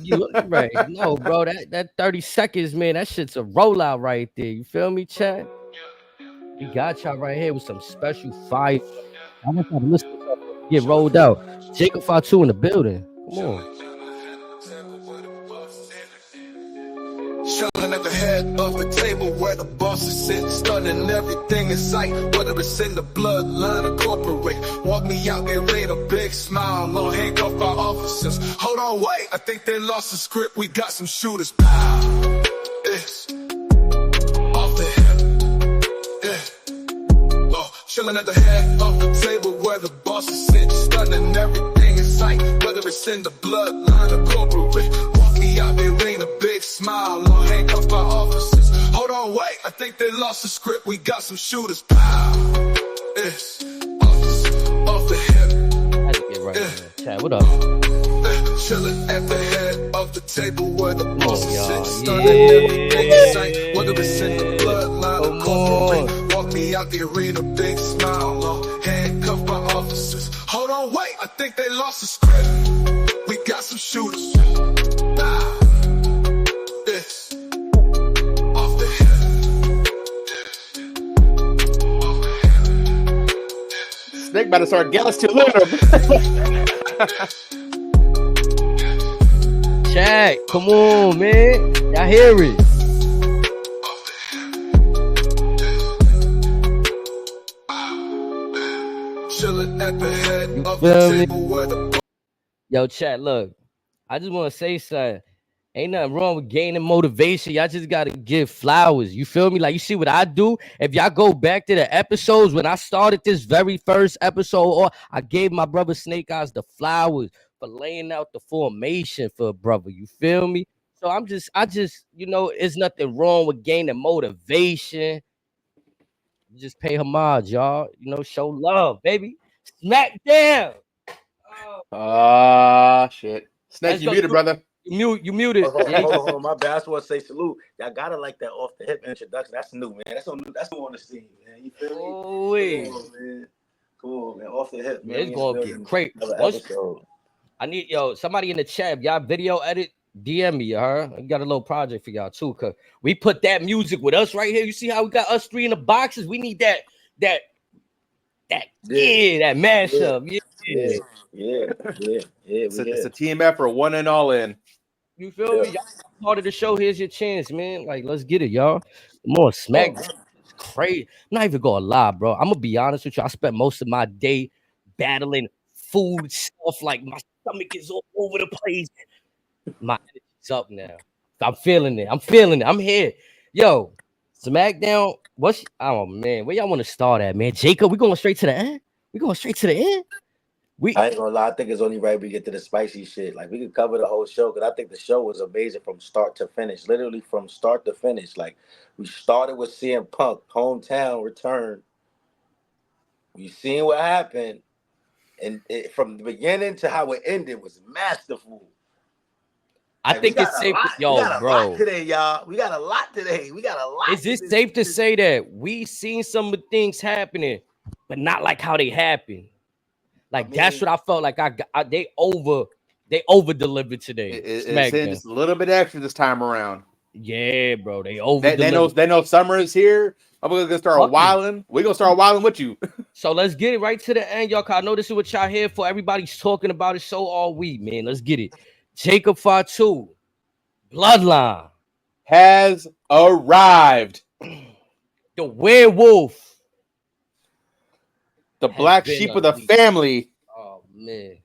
You right. No, bro, that 30 seconds, man, that shit's a rollout right there. You feel me, Chad? We got y'all right here with some special fire. I want y'all to listen to this up and get rolled out. Jacob FATU in the building. Come on. Chilling at the head of the table where the bosses sit, stunning everything in sight, whether it's in the bloodline or corporate. Walk me out, they laid a big smile on handcuff our officers. Hold on, wait, I think they lost the script, we got some shooters. Pow, it's off the hip, yeah. Oh, chilling at the head of the table where the bosses sit, stunning everything in sight, whether it's in the bloodline or corporate. Out, they rain a big smile on handcuff our officers. Hold on, wait, I think they lost the script. We got some shooters. Pow, it's off the hip. I had to get right there. Chad, what up? Chilling at the head of the table where the bosses sit, stunning everything in sight, whether it's in the bloodline or corporate. Walk me out the arena, big smile on handcuff our officers. Hold on, wait, I think they lost the script. We got some shooters. Snake about to start gas to little. Chad, come on, man. Y'all hear it. Chilling at the head of the table where the... Yo, Chad, look, I just want to say something. Ain't nothing wrong with gaining motivation. Y'all just got to give flowers. You feel me? Like, you see what I do? If y'all go back to the episodes when I started this very first episode, or I gave my brother Snake Eyes the flowers for laying out the formation for a brother. You feel me? So I just, you know, there's nothing wrong with gaining motivation. Just pay homage, y'all. You know, show love, baby. Smack down. Shit. Snake, you muted, brother. You muted. Hold on. My bad. I just want to say salute. Y'all gotta like that off the hip introduction. That's new, man. That's new on the scene, man. You feel me? Oh, wait. Come on, man. Off the hip, man. It's gonna get crazy. I need somebody in the chat. If y'all video edit, DM me, I got a little project for y'all too. Cause we put that music with us right here. You see how we got us three in the boxes? We need that mashup. Yeah. It's a team effort, one and all in. You feel me? Y'all part of the show. Here's your chance, man. Like, let's get it, y'all. More smack. It's crazy. I'm not even gonna lie, bro. I'm gonna be honest with you. I spent most of my day battling food stuff. Like, my stomach is all over the place. My energy's up now. I'm feeling it. I'm here. Yo, SmackDown. Oh man, where y'all want to start at, man? Jacob, we going straight to the end? I ain't gonna lie, I think it's only right we get to the spicy shit. Like, we could cover the whole show, because I think the show was amazing from start to finish. Literally from start to finish. Like, we started with CM Punk, hometown return. We seen what happened, and from the beginning to how it ended was masterful. I think it's safe to, we got a lot today, y'all. We got a lot today. Is it safe to say that we seen some of the things happening, but not like how they happened? Like, that's what I felt like. They over delivered today. It's just a little bit extra this time around. Yeah, bro. They over. They know summer is here. I'm gonna start wilding. We're gonna start wilding with you. So let's get it right to the end, y'all. Cause I know this is what y'all here for. Everybody's talking about it so all week, man. Let's get it. Jacob FATU, Bloodline has arrived. The werewolf. The black sheep of the family. Oh man.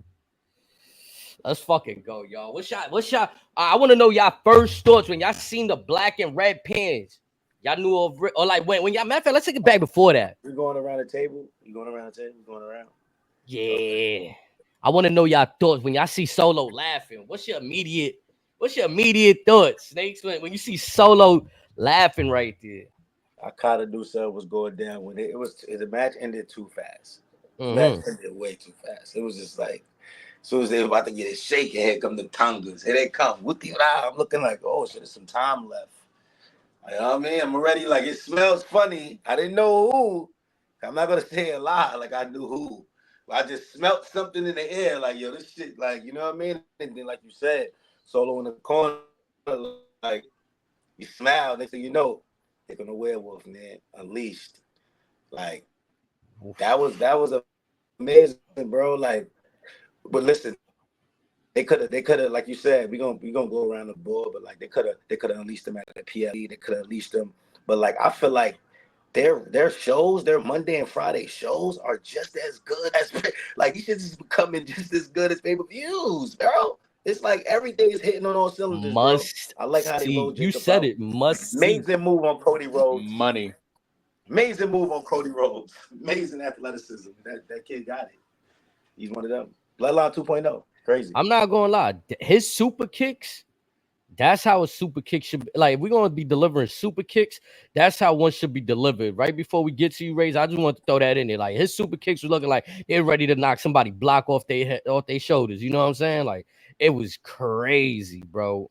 Let's fucking go, y'all. What's y'all? I want to know y'all first thoughts when y'all seen the black and red pants. Y'all knew of, or like when y'all, matter of fact, let's take it back before that. We're going around the table. We're going around. Yeah. Okay. I want to know y'all thoughts when y'all see Solo laughing. What's your immediate thoughts, Snakes? When you see Solo laughing right there. I kind of knew something was going down when the match ended too fast. The match ended way too fast. It was just like, as soon as they were about to get it shaking, here come the Tongas. Here they come. I'm looking like, oh shit, there's some time left. You know what I mean? I'm already it smells funny. I didn't know who. I'm not gonna say a lie. Like, I knew who. I just smelt something in the air, like, yo, this shit, like, you know what I mean? And then, like you said, Solo in the corner, like, you smile, next thing you know, they're gonna werewolf, man, unleashed. Like, that was amazing, bro. Like, but listen, they could have, like you said, we gonna go around the board, but like they could have unleashed them at the PLE, they could have unleashed them. But like I feel like their shows, their Monday and Friday shows are just as good as like these shits is becoming just as good as pay-per-views, bro. It's like everything is hitting on all cylinders, bro. I like how they see. rolled You Jacob said out. it. Must see. Amazing move on Cody Rhodes. Money. Amazing move on Cody Rhodes. Amazing athleticism. That kid got it. He's one of them. Bloodline 2.0. Crazy. I'm not gonna lie. His super kicks, that's how a super kick should be. Like, if we're gonna be delivering super kicks, that's how one should be delivered. Right before we get to you, Rays, I just want to throw that in there. Like, his super kicks were looking like they're ready to knock somebody block off their head, off their shoulders. You know what I'm saying? Like, it was crazy, bro.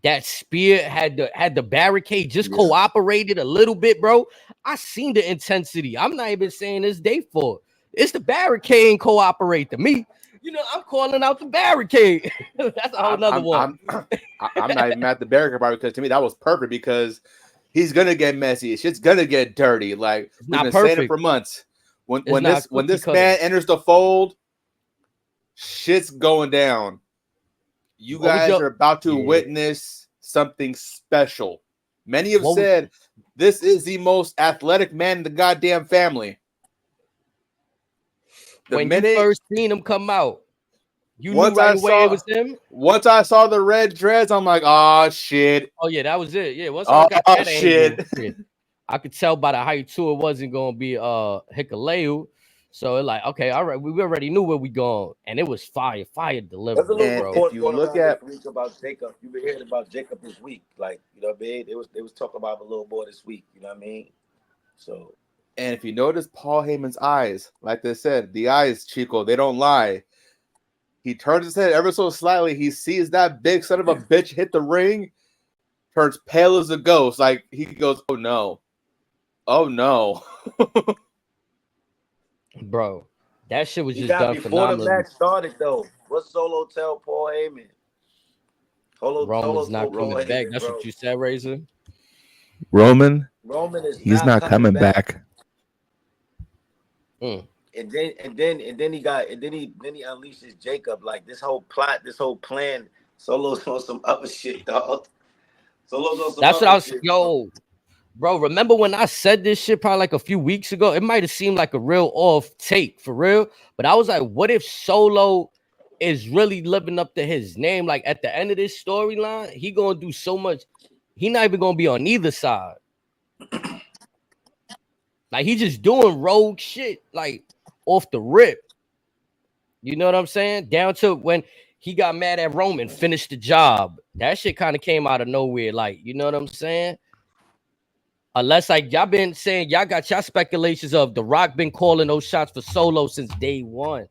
That spear had the barricade just cooperated a little bit, bro. I seen the intensity. I'm not even saying it's day for it. It's the barricade cooperate to me. You know, I'm calling out the barricade. That's a whole nother one. I'm not even mad at the barricade part, because to me that was perfect, because he's gonna get messy. Shit's gonna get dirty. Like, we've been saying it for months. When this man enters the fold, shit's going down. You guys are about to witness something special. Many have said this is the most athletic man in the goddamn family. When you first seen him come out, you knew right away it was him? Once I saw the red dreads, I'm like, oh, shit. Oh, yeah, that was it. Yeah, once I got that shit. I could tell by the height, too, it wasn't going to be Hikaleu. So it's like, okay, all right, we already knew where we going, and it was fire delivery, bro. If you look at about Jacob, you've been hearing about Jacob this week, like, you know what I mean? They was talking about him a little more this week, you know what I mean? So, and if you notice Paul Heyman's eyes, like they said, the eyes, Chico, they don't lie. He turns his head ever so slightly. He sees that big son of a bitch hit the ring, turns pale as a ghost. Like, he goes, oh no, oh no. Bro, that shit was just done before phenomenally. the match started, though. What Solo tell Paul Heyman? Roman's not coming back. That's what you said, Razor. Roman is he's not coming back. And then he unleashes Jacob. Like, this whole plot, this whole plan. Solo's on some other shit, dog. Solo's on some That's what I was. Shit, yo. Bro, remember when I said this shit probably like a few weeks ago? It might have seemed like a real off take, for real. But I was like, what if Solo is really living up to his name? Like, at the end of this storyline, he gonna do so much. He not even gonna be on either side. Like, he just doing rogue shit, like, off the rip. You know what I'm saying? Down to when he got mad at Roman, finished the job. That shit kind of came out of nowhere. Like, you know what I'm saying? Unless, like, y'all been saying, y'all got y'all speculations of The Rock been calling those shots for Solo since day one,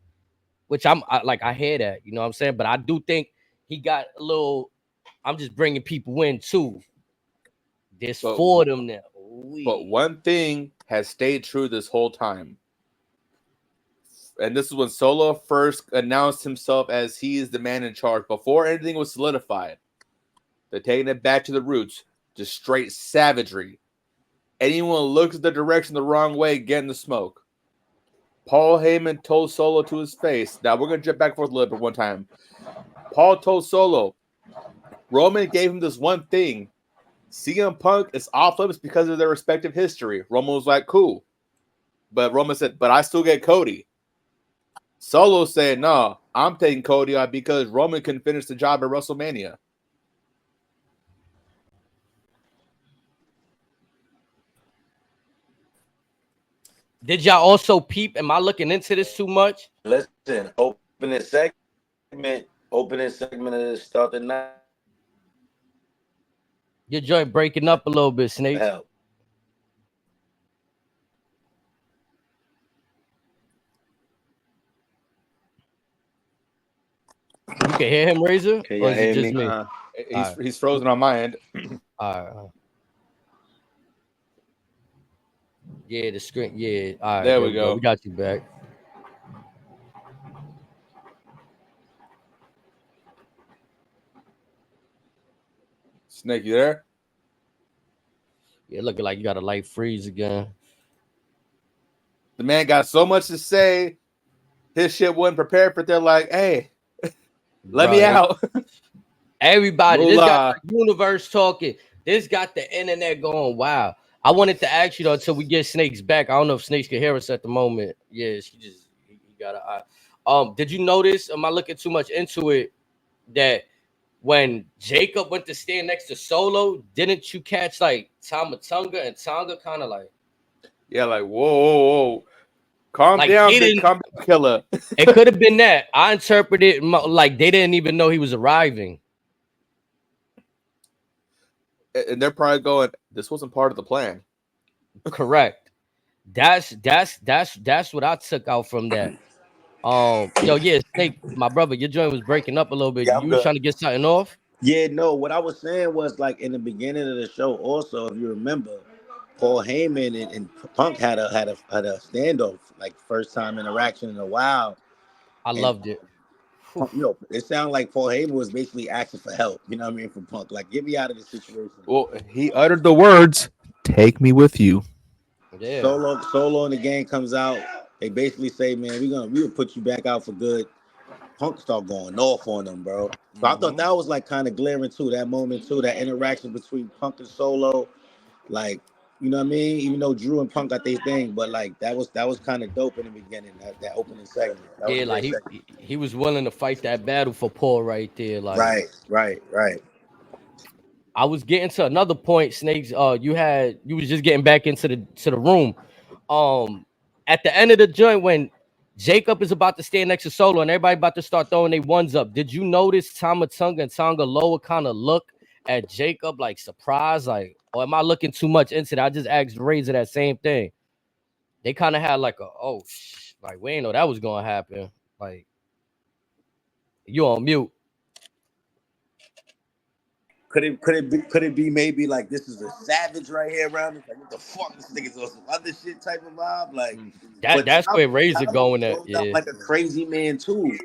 which I hear that, you know what I'm saying? But I do think he got a little, I'm just bringing people in too. There's four of them now. But one thing has stayed true this whole time. And this is when Solo first announced himself as he is the man in charge. Before anything was solidified, they're taking it back to the roots, just straight savagery. Anyone looks the direction the wrong way, getting the smoke. Paul Heyman told Solo to his face. Now, we're going to jump back and forth a little bit one time. Paul told Solo, Roman gave him this one thing. CM Punk is off limits because of their respective history. Roman was like, cool. But Roman said, but I still get Cody. Solo said, no, I'm taking Cody out because Roman couldn't finish the job at WrestleMania. Did y'all also peep? Am I looking into this too much? Listen, opening segment of the start the night. Your joint breaking up a little bit, Snake. Hell. You can hear him, Razor? Or is it just me? He's frozen on my end. All right. Yeah, the screen. Yeah. All right. There we go. We got you back. Snake, you there? Yeah, looking like you got a light freeze again. The man got so much to say. His shit wasn't prepared for. They're like, hey, let me out. Everybody, this got Moolah. the universe talking. This got the internet going wild. I wanted to ask you though until we get Snakes back. I don't know if Snakes can hear us at the moment. Yeah, he got an eye. Did you notice? Am I looking too much into it? That when Jacob went to stand next to Solo, didn't you catch like Tamatonga and Tonga kind of like? Yeah, like whoa. Calm Like, down, big comeback killer. It could have been that. I interpreted like they didn't even know he was arriving. And they're probably going, this wasn't part of the plan. Correct. That's what I took out from that. Snake, my brother, your joint was breaking up a little bit. Yeah, You was trying to get something off? Yeah, no, what I was saying was like in the beginning of the show also, if you remember, Paul Heyman and Punk had a standoff, like first time interaction in a while. I loved it. Punk, it sounded like Paul Heyman was basically asking for help, you know what I mean, from Punk. Like, get me out of this situation. Well, he uttered the words, "Take me with you." Yeah. Solo and the gang comes out. They basically say, man, we'll put you back out for good. Punk start going off on them, bro. So I thought that was like kind of glaring too, that moment too, that interaction between Punk and Solo. Like, you know what I mean? Even though Drew and Punk got their thing, but like that was kind of dope in the beginning, that opening segment. Yeah, like he was willing to fight that battle for Paul right there. Like Right. I was getting to another point, Snakes. You was just getting back into the room. At the end of the joint when Jacob is about to stand next to Solo and everybody about to start throwing their ones up. Did you notice Tamatonga and Tonga Loa kind of look at Jacob like surprised? Like, or am I looking too much into that? I just asked Razor that same thing. They kind of had like like we ain't know that was gonna happen. Like, you on mute. Could it be maybe like this is a savage right here around us? Like, what the fuck, this nigga's on some other shit type of vibe? Like that's where Razor going at. Yeah. Like a crazy man too.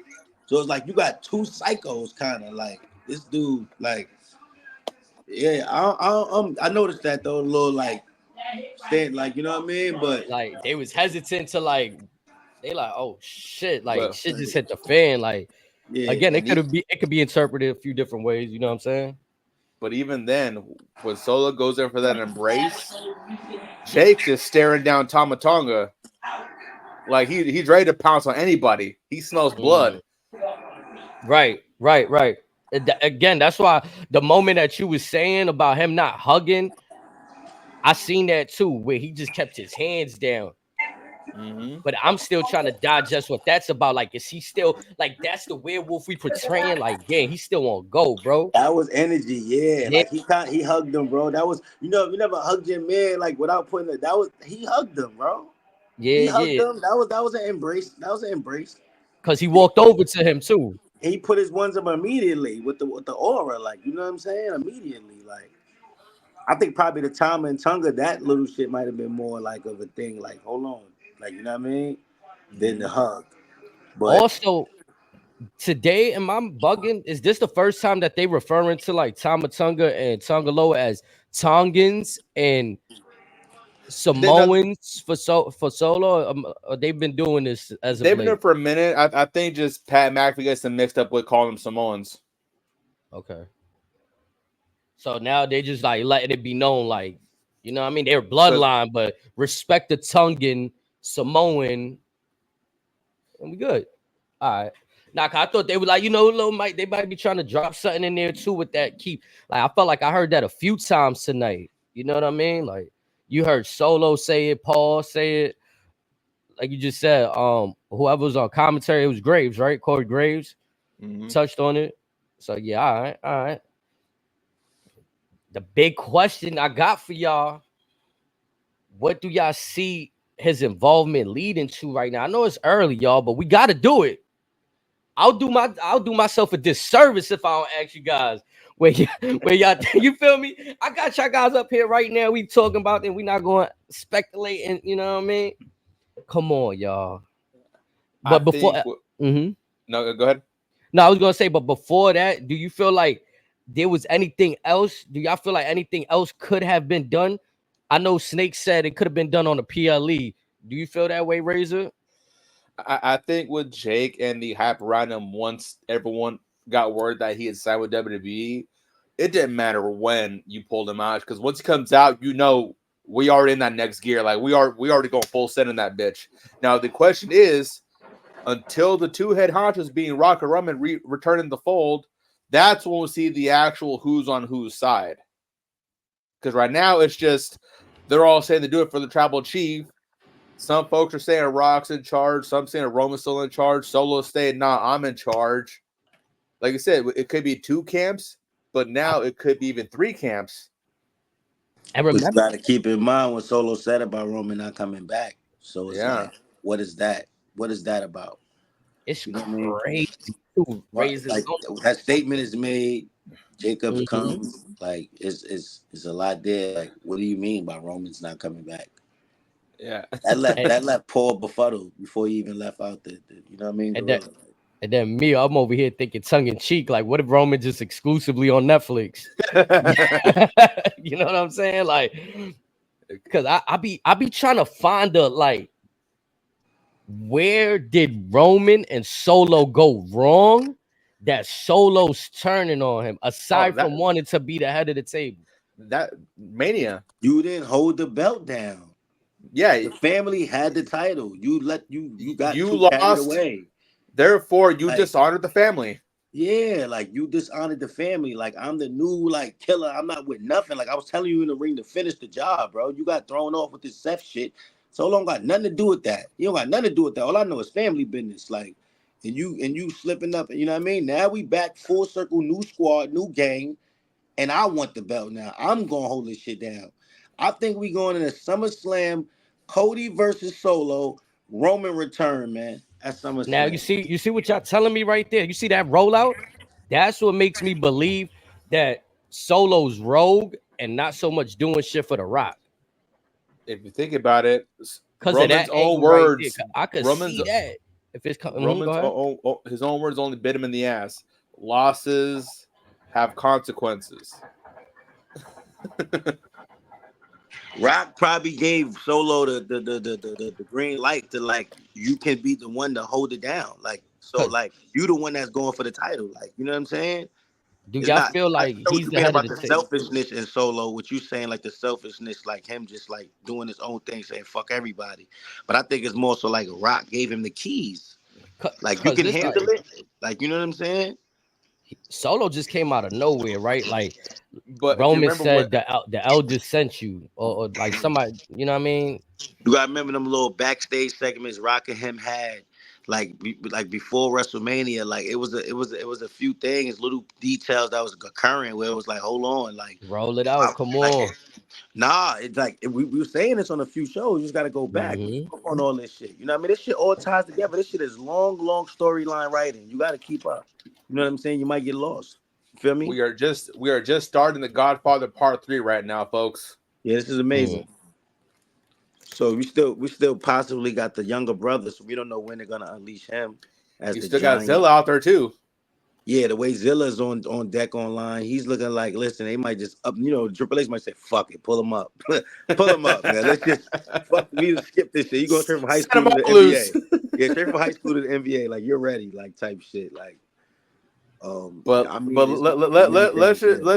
So it's like you got two psychos kind of like this dude, like I noticed that though, a little like stand, like, you know what I mean? But like they was hesitant to like they like, oh shit, like shit just hit the fan. Like again, it could be interpreted a few different ways, you know what I'm saying? But even then, when Solo goes in for that embrace, Jake just staring down Tamatonga like he's ready to pounce on anybody. He smells blood. Right. Again, that's why the moment that you was saying about him not hugging, I seen that too, where he just kept his hands down. But I'm still trying to digest what that's about. Like, is he still like that's the werewolf we portraying? Like, yeah, he still on go, bro. That was energy, yeah. Like he hugged him, bro. That was, you never hugged your man like without putting it. He hugged him, bro. Yeah, he hugged him. That was an embrace. That was an embrace. Cause he walked over to him too. He put his ones up immediately with the aura, like, you know what I'm saying? Immediately, like. I think probably the Tama and Tonga, that little shit might have been more like of a thing, like, hold on, like, you know what I mean? Than the hug. But also, today, am I bugging? Is this the first time that they referring to like Tamatonga and Tongaloa as Tongans and Samoans for Solo? Or they've been doing this as they've been doing it for a minute. I think just Pat McAfee gets them mixed up with calling them Samoans. Okay. So now they just like letting it be known, like, you know what I mean? They're bloodline, but respect the Tongan, Samoan, and we good. All right. Now, I thought they were like, they might be trying to drop something in there too with that keep. Like, I felt like I heard that a few times tonight. You know what I mean? Like, you heard Solo say it, Paul say it. Like you just said, whoever was on commentary, it was Graves, right? Corey Graves touched on it. So yeah, all right. The big question I got for y'all, what do y'all see his involvement leading to right now? I know it's early, y'all, but we got to do it. I'll do myself a disservice if I don't ask you guys where y'all you feel me? I got y'all guys up here right now. We talking about it. We not going to speculate, and you know what I mean? Come on, y'all. But no, go ahead. No, I was gonna say, but before that, do you feel like there was anything else? Do y'all feel like anything else could have been done? I know Snake said it could have been done on the PLE. Do you feel that way, Razor? I think with Jake and the hype around him, once everyone got word that he had signed with WWE, it didn't matter when you pulled him out, because once he comes out, you know we are in that next gear. Like we already going full send in that bitch. Now the question is, until the two head honchos being Rock and Roman return in the fold, that's when we'll see the actual who's on whose side. Because right now it's just they're all saying they do it for the tribal chief. Some folks are saying Rock's in charge. Some saying Roman's still in charge. Solo's saying, nah, I'm in charge. Like I said, it could be 2 camps, but now it could be even 3 camps. And But you remember, got to keep in mind what Solo said about Roman not coming back. So it's like, what is that? What is that about? it's You know what I mean? crazy too. Razor. Like that statement is made. Jacobs Mm-hmm. comes. Like it's a lot there. Like, what do you mean by Roman's not coming back? Yeah, that left Paul befuddled before he even left out the you know what I mean? And then me, I'm over here thinking tongue in cheek, like, what if Roman just exclusively on Netflix? You know what I'm saying? Like, because I be trying to find the like, where did Roman and Solo go wrong? That Solo's turning on him, aside from wanting to be the head of the table. That Mania. You didn't hold the belt down. Yeah, the family had the title. You got you too lost. carried away. Therefore, you dishonored the family. Yeah, like you dishonored the family. Like I'm the new like killer. I'm not with nothing. Like I was telling you in the ring to finish the job, bro. You got thrown off with this Seth shit. Solo got nothing to do with that. You don't got nothing to do with that. All I know is family business. Like, and you slipping up. You know what I mean? Now we back full circle, new squad, new gang, and I want the belt now. I'm gonna hold this shit down. I think we going in a SummerSlam, Cody versus Solo, Roman return, man. At SummerSlam. Now you see what y'all telling me right there. You see that rollout? That's what makes me believe that Solo's rogue and not so much doing shit for The Rock. If you think about it, because of that own words, right, I could see that. If it's Roman's his own words only bit him in the ass. Losses have consequences. Rock probably gave Solo the green light to like, you can be the one to hold it down. Like, so like you the one that's going for the title. Like, you know what I'm saying? Do y'all feel like he's the head of the selfishness in Solo? What you saying, like the selfishness, like him just like doing his own thing, saying fuck everybody. But I think it's more so like Rock gave him the keys. Like you can handle it. Like, you know what I'm saying? Solo just came out of nowhere, right? Like, but Roman said the elders sent you, or like somebody, you know what I mean? You gotta remember them little backstage segments Rock and him had, like before WrestleMania. Like it was a few things, little details that was occurring where it was like, hold on, like roll it out, come on. Nah, it's like we were saying this on a few shows. You just gotta go back on all this shit. You know what I mean? This shit all ties together. This shit is long storyline writing. You gotta keep up. You know what I'm saying? You might get lost. You feel me? We are just starting the Godfather Part 3 right now, folks. Yeah, this is amazing. So we still possibly got the younger brother, so we don't know when they're gonna unleash him. As you the still giant. got Zilla out there too. Yeah, the way Zilla's on deck online, he's looking like, listen, they might just up, Triple H might say, fuck it, pull him up. Pull him up, man. Let's just skip this shit. You go straight from high school to the NBA. Yeah, straight from high school to the NBA, like you're ready, like type shit. Like let's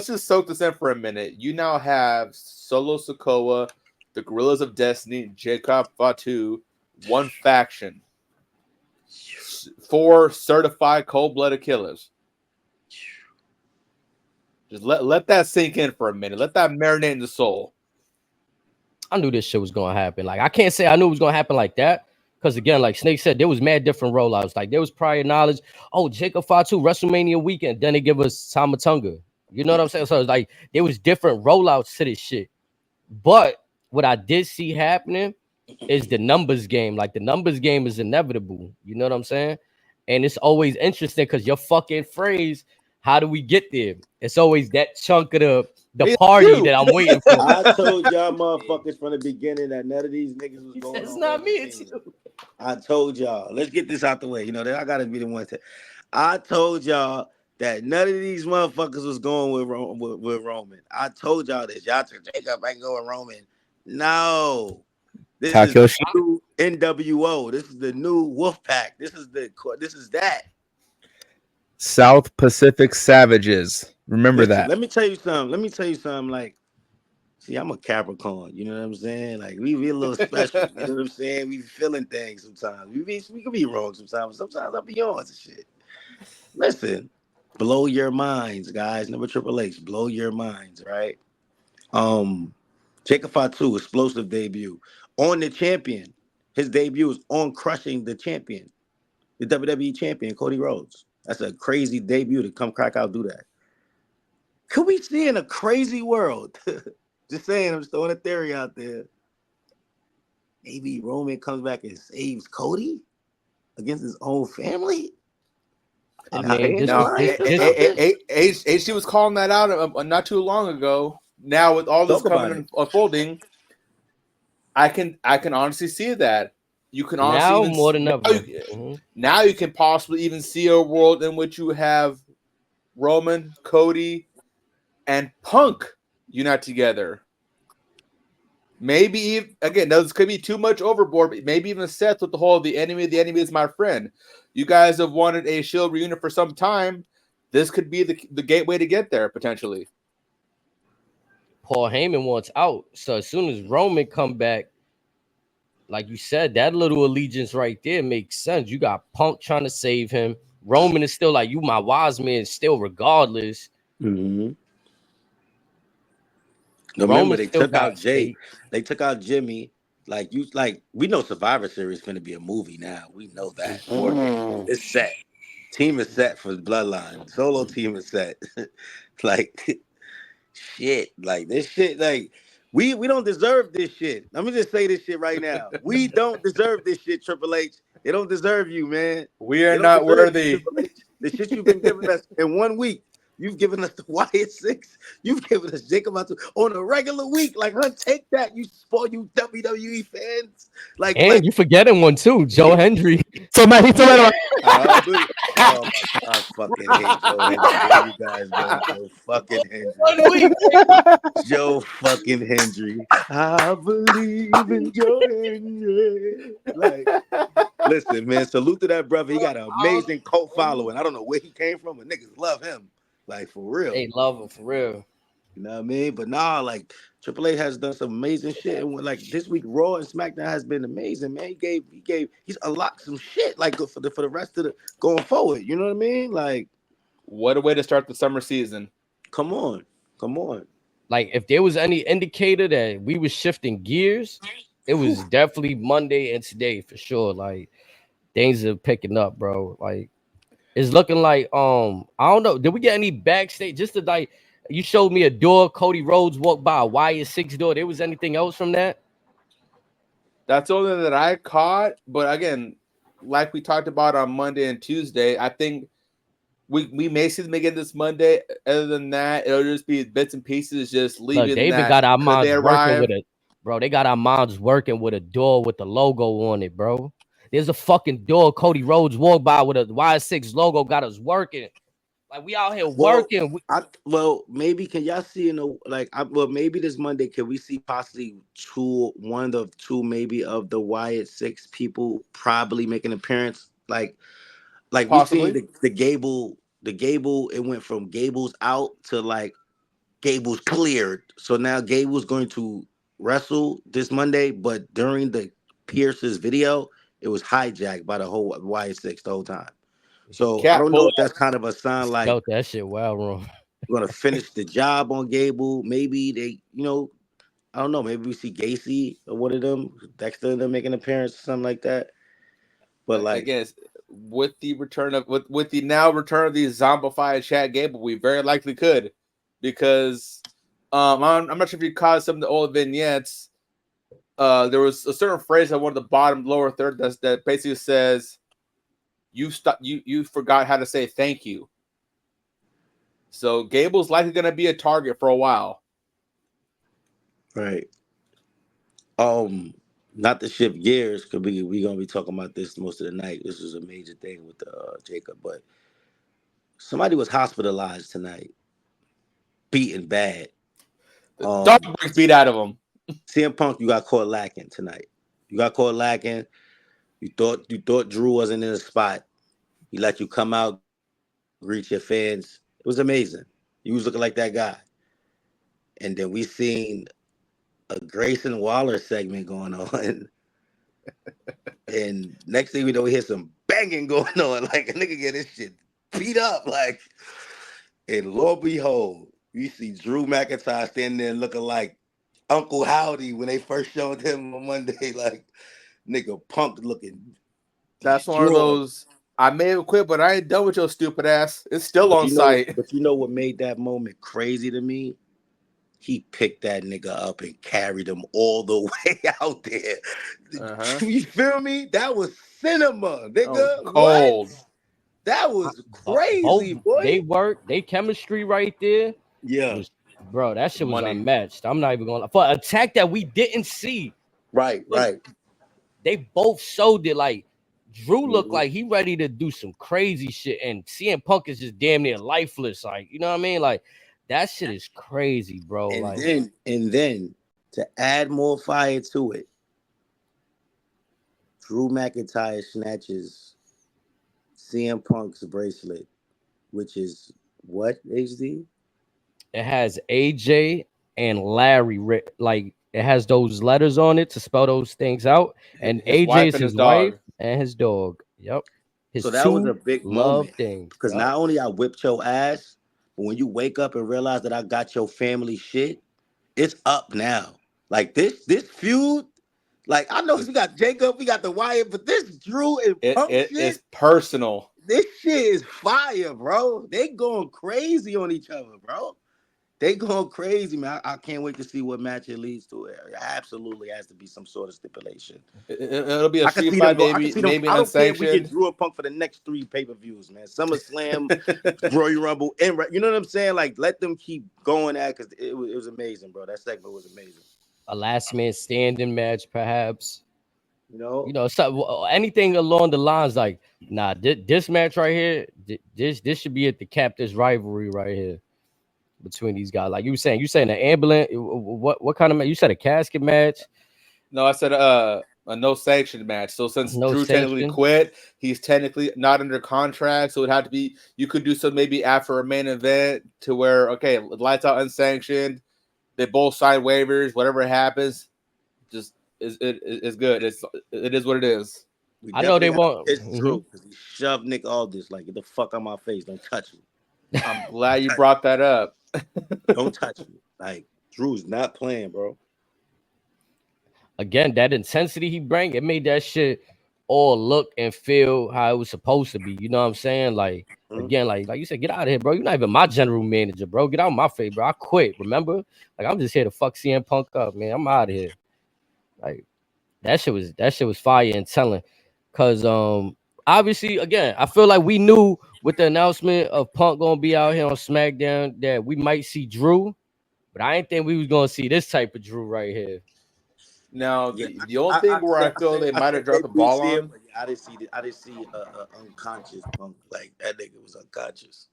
just soak this in for a minute. You now have Solo Sikoa, the Gorillas of Destiny, Jacob Fatu, one faction, 4 certified cold-blooded killers. Just let that sink in for a minute. Let that marinate in the soul. I knew this shit was gonna happen. Like, I can't say I knew it was gonna happen like that. Because again, like Snake said, there was mad different rollouts. Like, there was prior knowledge. Oh, Jacob Fatu, WrestleMania weekend. Then they give us Tama Tonga. You know what I'm saying? So it's like there was different rollouts to this shit. But what I did see happening is the numbers game. Like, the numbers game is inevitable. You know what I'm saying? And it's always interesting because your fucking phrase, how do we get there? It's always that chunk of the party that I'm waiting for. I told y'all motherfuckers from the beginning that none of these niggas was going It's not me, it's you. I told y'all. Let's get this out the way. You know, that I gotta be the one to. I told y'all that none of these motherfuckers was going with Roman. I told y'all this. Y'all told Jacob, I can go with Roman. No. This is the new NWO. This is the new Wolfpack. This is that. South Pacific Savages. Remember Listen, that. let me tell you something. Like, see, I'm a Capricorn. You know what I'm saying? Like, we a little special. You know what I'm saying? We feeling things sometimes. We can be wrong sometimes. Sometimes I'll be on to shit. Listen, blow your minds, guys. Number Triple H, blow your minds, right? Jacob Fatu, explosive debut on the champion. His debut is on crushing the champion, the WWE champion, Cody Rhodes. That's a crazy debut to come crack out, do that. Could we see in a crazy world? Just saying, I'm just throwing a theory out there. Maybe Roman comes back and saves Cody against his own family. I mean, HD was calling that out not too long ago. Now with all this coming unfolding, I can honestly see that. You can honestly now even more than ever. Now you can possibly even see a world in which you have Roman, Cody, and Punk unite together. Maybe again, this could be too much overboard. But maybe even Seth with the whole the enemy is my friend. You guys have wanted a Shield reunion for some time. This could be the gateway to get there potentially. Paul Heyman wants out, so as soon as Roman come back, like you said, that little allegiance right there makes sense. You got Punk trying to save him. Roman is still like, you my wise man still regardless. Mm-hmm. Remember, they took out Jay. They took out Jimmy. Like we know Survivor Series is going to be a movie now. We know that. It's set. Team is set for Bloodline. Solo team is set. Like shit. Like this shit. Like we don't deserve this shit. Let me just say this shit right now. We don't deserve this shit, Triple H. They don't deserve you, man. We are not worthy. Triple H. The shit you've been giving us in 1 week. You've given us the Wyatt 6. You've given us Jacob Fatu on a regular week. Like, take that, you WWE fans. And you forgetting one too, Joe Hendry. Oh my God, I fucking hate Joe Hendry. Here you guys go, Joe fucking Hendry. 1 week. Joe fucking Hendry. I believe in Joe Hendry. Like, listen, man, salute to that brother. He got an amazing cult following. I don't know where he came from, but niggas love him. Like, for real. They love him for real. You know what I mean? But nah, like Triple H has done some amazing shit. And like this week, Raw and SmackDown has been amazing, man. He's unlocked some shit like for the rest of the going forward. You know what I mean? Like, what a way to start the summer season. Come on. Like, if there was any indicator that we was shifting gears, it was definitely Monday and today for sure. Like, things are picking up, bro. Like, it's looking like I don't know. Did we get any backstage? Just to like, you showed me a door. Cody Rhodes walked by a Wyatt 6 door. There was anything else from that? That's the only that I caught. But again, like we talked about on Monday and Tuesday, I think we may see them again this Monday. Other than that, it'll just be bits and pieces, just leaving. Look, they even got our moms working with it, bro. They got our moms working with a door with the logo on it, bro. There's a fucking door. Cody Rhodes walked by with a Y6 logo. Got us working. Like, we out here working. Maybe can y'all see maybe this Monday can we see possibly one of two maybe of the Wyatt 6 people probably make an appearance. Like possibly. We see the Gable. It went from Gable's out to like Gable's cleared. So now Gable's going to wrestle this Monday, but during the Pierce's video, it was hijacked by the whole Wyatt 6 the whole time. So I don't know if that's kind of a sign like that shit well wrong. We're gonna finish the job on Gable. Maybe they, I don't know. Maybe we see Gacy or one of them, Dexter, them make an appearance or something like that. But like, I guess with the return of the the zombified Chad Gable, we very likely could, because I'm not sure if you caught some of the old vignettes. There was a certain phrase on one of the bottom lower third that basically says, you forgot how to say thank you. So Gable's likely going to be a target for a while. Right. Not to shift gears, because we're going to be talking about this most of the night. This is a major thing with Jacob, but somebody was hospitalized tonight, beaten bad. Dog breaks beat out of him. CM Punk, you got caught lacking tonight. You got caught lacking. You thought Drew wasn't in the spot. He let you come out, greet your fans. It was amazing. You was looking like that guy. And then we seen a Grayson Waller segment going on. And next thing we know, we hear some banging going on. Like a nigga get his shit beat up. Like, and lo and behold, we see Drew McIntyre standing there looking like Uncle Howdy when they first showed him on Monday. Like, nigga Punk looking. That's one of those. I may have quit, but I ain't done with your stupid ass. It's still on site. But you know what made that moment crazy to me? He picked that nigga up and carried him all the way out there. You feel me? That was cinema, nigga. Oh, cold. What? That was crazy, boy. They chemistry right there. Yeah. Bro, that shit was unmatched. I'm not even going to. For an attack that we didn't see. Right. They both showed it. Like, Drew looked like he ready to do some crazy shit. And CM Punk is just damn near lifeless. Like, you know what I mean? Like, that shit is crazy, bro. And then to add more fire to it, Drew McIntyre snatches CM Punk's bracelet, which is what, HD? It has AJ and Larry, like it has those letters on it to spell those things out. And AJ is his wife and his dog. Yep. So that was a big moment thing. Because not only I whipped your ass, but when you wake up and realize that I got your family shit, it's up now. Like this feud, like I know we got Jacob, we got the Wyatt, but this Drew and Punk shit, it's personal. This shit is fire, bro. They going crazy on each other, bro. They going crazy, man. I can't wait to see what match it leads to. It absolutely has to be some sort of stipulation. It'll be a street fight, maybe I don't care if we unsanctioned. get Drew and Punk for the next 3 pay-per-views, man. SummerSlam, Royal Rumble, and you know what I'm saying? Like, let them keep going at because it was amazing, bro. That segment was amazing. A last man standing match, perhaps. You know, anything along the lines like, nah, this match right here, this should be at the cap this rivalry right here between these guys. Like you saying an ambulance. What kind of match? You said a casket match? No, I said a no sanctioned match. So since Drew technically quit, he's technically not under contract. So it had to be. You could do some maybe after a main event to where lights out unsanctioned. They both sign waivers. Whatever happens, just is good. It is what it is. I know they won't. It's Drew because he shoved Nick Aldis like, get the fuck out my face. Don't touch me. I'm glad you brought that up. Don't touch me. Like, Drew's not playing, bro. Again, that intensity he bring, it made that shit all look and feel how it was supposed to be. You know what I'm saying? Like, again, like you said, get out of here, bro. You're not even my general manager, bro. Get out of my face, bro. I quit, remember? Like, I'm just here to fuck CM Punk up, man. I'm out of here. Like, that shit was fire and telling. Cause obviously, again, I feel like we knew with the announcement of Punk gonna be out here on SmackDown that we might see Drew, but I didn't think we was gonna see this type of Drew right here. Now, the only thing where I feel they might have dropped the ball on, I didn't see unconscious Punk. Like, that nigga was unconscious.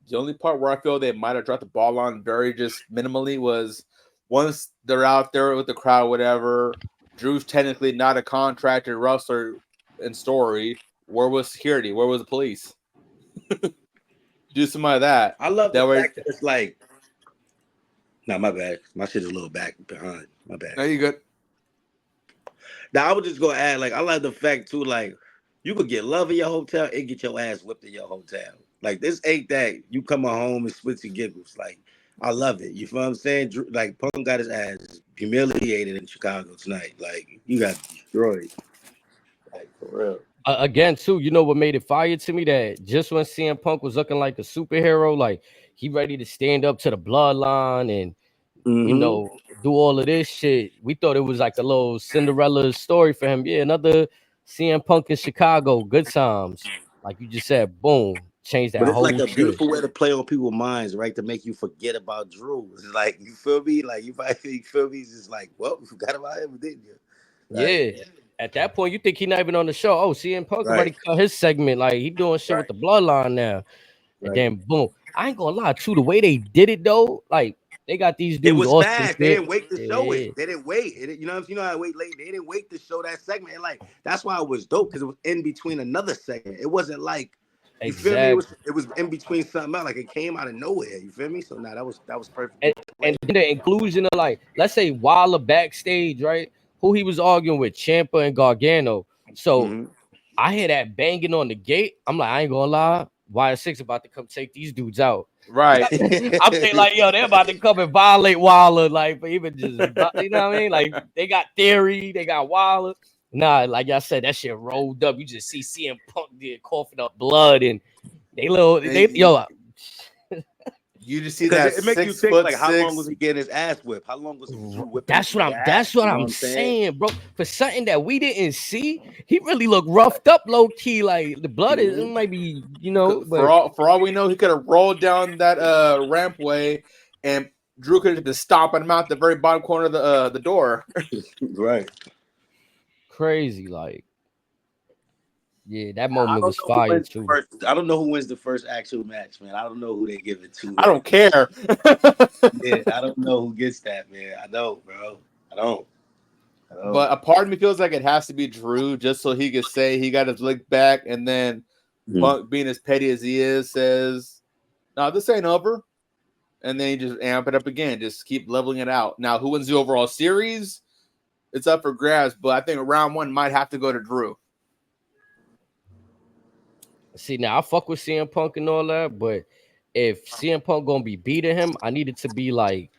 The only part where I feel they might have dropped the ball on very just minimally was once they're out there with the crowd, whatever. Drew's technically not a contracted wrestler in story. Where was security? Where was the police? Do some of that. I love that. Fact that it's like, no, my bad. My shit is a little back behind. My bad. No, you good. Now I was just gonna add, like, I like the fact too, like, you could get love in your hotel and get your ass whipped in your hotel. Like, this ain't that you come home and split your giggles. Like, I love it. You feel what I'm saying? Like, Punk got his ass humiliated in Chicago tonight. Like, you got destroyed. Like, for real. Again, too, you know what made it fire to me? That just when CM Punk was looking like a superhero, like he ready to stand up to the bloodline and you know do all of this shit. We thought it was like a little Cinderella story for him. Yeah, another CM Punk in Chicago, good times. Like you just said, boom. Change that whole like a beautiful way to play on people's minds, right? To make you forget about Drew. It's like, you feel me? Like, you feel me? It's just like, well, you forgot about him, didn't you? Like, yeah. at that point, you think he not even on the show. Oh, CM Punk Right. already cut his segment. Like he doing shit with the bloodline now. And Right. then boom. I ain't gonna lie, too. The way they did it though, like they got these It dudes was Austin fast. They shit. didn't wait to show Yeah. it. They didn't wait. You know how I wait late. They didn't wait to show that segment. And like that's why it was dope because it was in between another segment. It wasn't like you feel me. It was in between something else. Like it came out of nowhere. You feel me? So nah, that was perfect. And the inclusion of like, let's say Wilder backstage, right? Who he was arguing with, Ciampa and Gargano. So I hear that banging on the gate. I'm like, I ain't gonna lie, YS6 about to come take these dudes out. Right. I'm thinking like, yo, they're about to come and violate Wilder, like, but even just, you know what I mean? Like, they got Theory, they got Wilder. Nah, like I said, that shit rolled up. You just see CM Punk there coughing up blood, and yo. You just see that it makes you think like how long was he getting his ass whipped? How long was he whipping? That's what I'm saying, bro. For something that we didn't see, he really looked roughed up, low key. Like the blood is it might be, you know. But for all we know, he could have rolled down that rampway, and Drew could have just stomping him out the very bottom corner of the door. Right. Crazy, like. Yeah, that moment was fire too. I don't know who wins the first actual match, man. I don't know who they give it to. I don't care. Yeah, I don't know who gets that, man. I don't, bro. I don't. But a part of me feels like it has to be Drew, just so he could say he got his lick back, and then Punk, being as petty as he is, says, "No, this ain't over," and then he just amp it up again, just keep leveling it out. Now, who wins the overall series? It's up for grabs, but I think round one might have to go to Drew. See, now I fuck with CM Punk and all that, but if CM Punk gonna be beating him, I need it to be like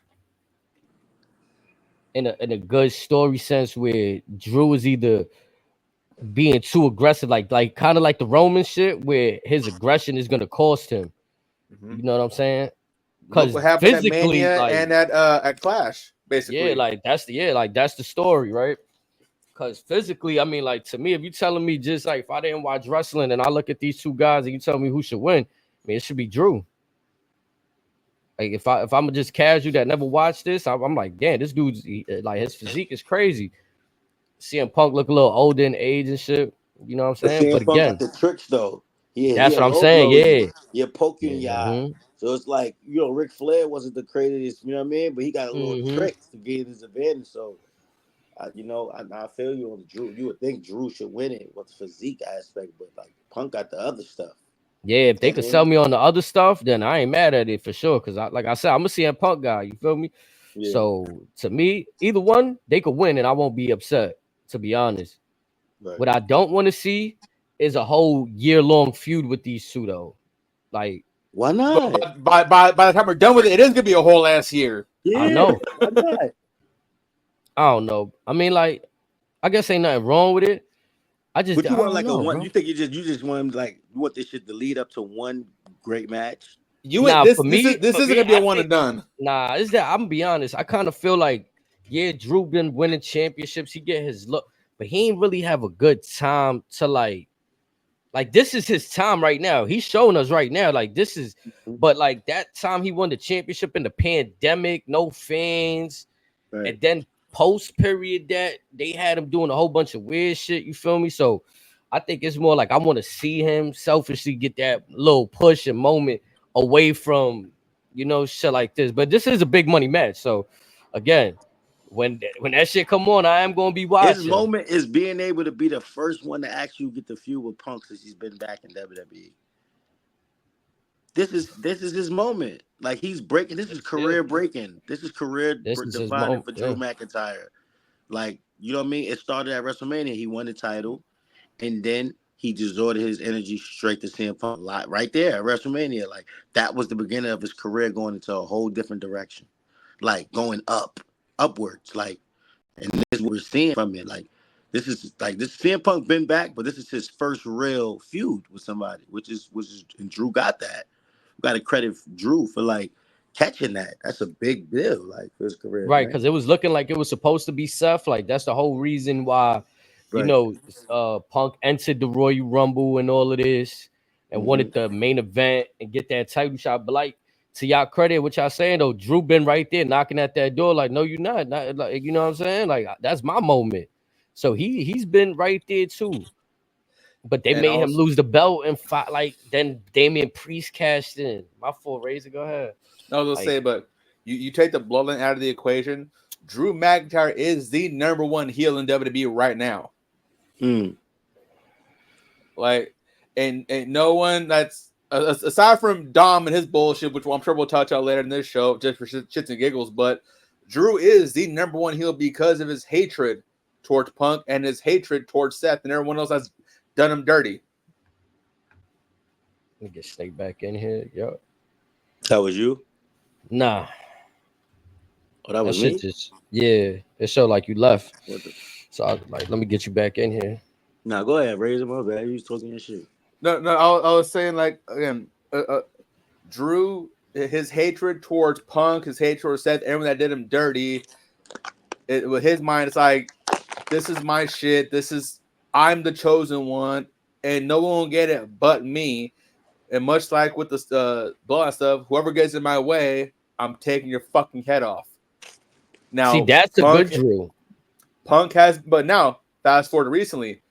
in a good story sense where Drew is either being too aggressive, like kind of like the Roman shit, where his aggression is gonna cost him. You know what I'm saying? Because what happened at physically, Mania like, and at Clash, basically. Yeah, like that's the story, right? Because physically, I mean, like to me, if you're telling me just like if I didn't watch wrestling and I look at these two guys and you tell me who should win, I mean, it should be Drew. Like if I'm just casual that never watched this, I'm like, damn, this dude's like his physique is crazy. CM Punk look a little older in age and shit. You know what I'm saying? But again, the tricks though. That's what I'm saying. Yeah, you're poking y'all. So it's like Ric Flair wasn't the greatest, you know what I mean? But he got a little tricks to gain his advantage. So. I feel you on Drew. You would think Drew should win it with the physique aspect, but like Punk got the other stuff. Yeah, if they could sell me on the other stuff, then I ain't mad at it for sure. Because like I said, I'm a CM Punk guy. You feel me? Yeah. So to me, either one, they could win, and I won't be upset. To be honest, what I don't want to see is a whole year-long feud with these two, though. Like, why not? By the time we're done with it, it is gonna be a whole ass year. Yeah, I know. Why not? I don't know. I mean, like, I guess ain't nothing wrong with it. But you want like a one? Bro. You think you just want like you want this shit to lead up to one great match? This isn't gonna be a one and done. Nah, is that I'm gonna be honest. I kind of feel like Drew been winning championships. He get his look, but he ain't really have a good time to like this is his time right now. He's showing us right now, like this is, but like that time he won the championship in the pandemic, no fans, and then post period that they had him doing a whole bunch of weird shit. You feel me? So I think it's more like I want to see him selfishly get that little push and moment away from shit like this. But this is a big money match. So again, when that shit come on, I am gonna be watching. His moment is being able to be the first one to actually get the feud with Punk since he's been back in WWE. This is his moment. Like he's breaking. This is career breaking. This is career defining for Drew McIntyre. Like, you know what I mean? It started at WrestleMania. He won the title, and then he distorted his energy straight to CM Punk right there at WrestleMania. Like that was the beginning of his career going into a whole different direction, like going upwards. Like, and this is what we're seeing from it. Like this CM Punk been back, but this is his first real feud with somebody, which is and Drew got that. Got to credit Drew for like catching that. That's a big deal, like for his career, right? Because it was looking like it was supposed to be Seth. Like that's the whole reason why, Punk entered the Royal Rumble and all of this, and wanted the main event and get that title shot. But like to y'all credit, what y'all saying though, Drew been right there knocking at that door. Like, no, you're not like, you know what I'm saying? Like that's my moment. So he's been right there too. But they And made him also- lose the belt and fight. Like then Damian Priest cashed in. My fault, Razor. Go ahead. I was gonna Like, say, but you take the bloodline out of the equation. Drew McIntyre is the number one heel in WWE right now. Like, and no one that's aside from Dom and his bullshit, which I'm sure we'll touch on later in this show, just for shits and giggles. But Drew is the number one heel because of his hatred towards Punk and his hatred towards Seth and everyone else that's done him dirty. let me get Snake back in here. Yo, That was you? nah, Oh, that was shit me? just it showed like you left. What the... So I was like, let me get you back in here. Nah, go ahead, raise him up, man. You was talking your shit. No, I was saying like again, Drew, his hatred towards Punk, his hatred towards Seth, everyone that did him dirty. With his mind, it's like, this is my shit. I'm the chosen one, and no one will get it but me. And much like with the blood stuff, whoever gets in my way, I'm taking your fucking head off. Now, See, that's a Punk, good Drew. Punk has, but now fast forward to recently,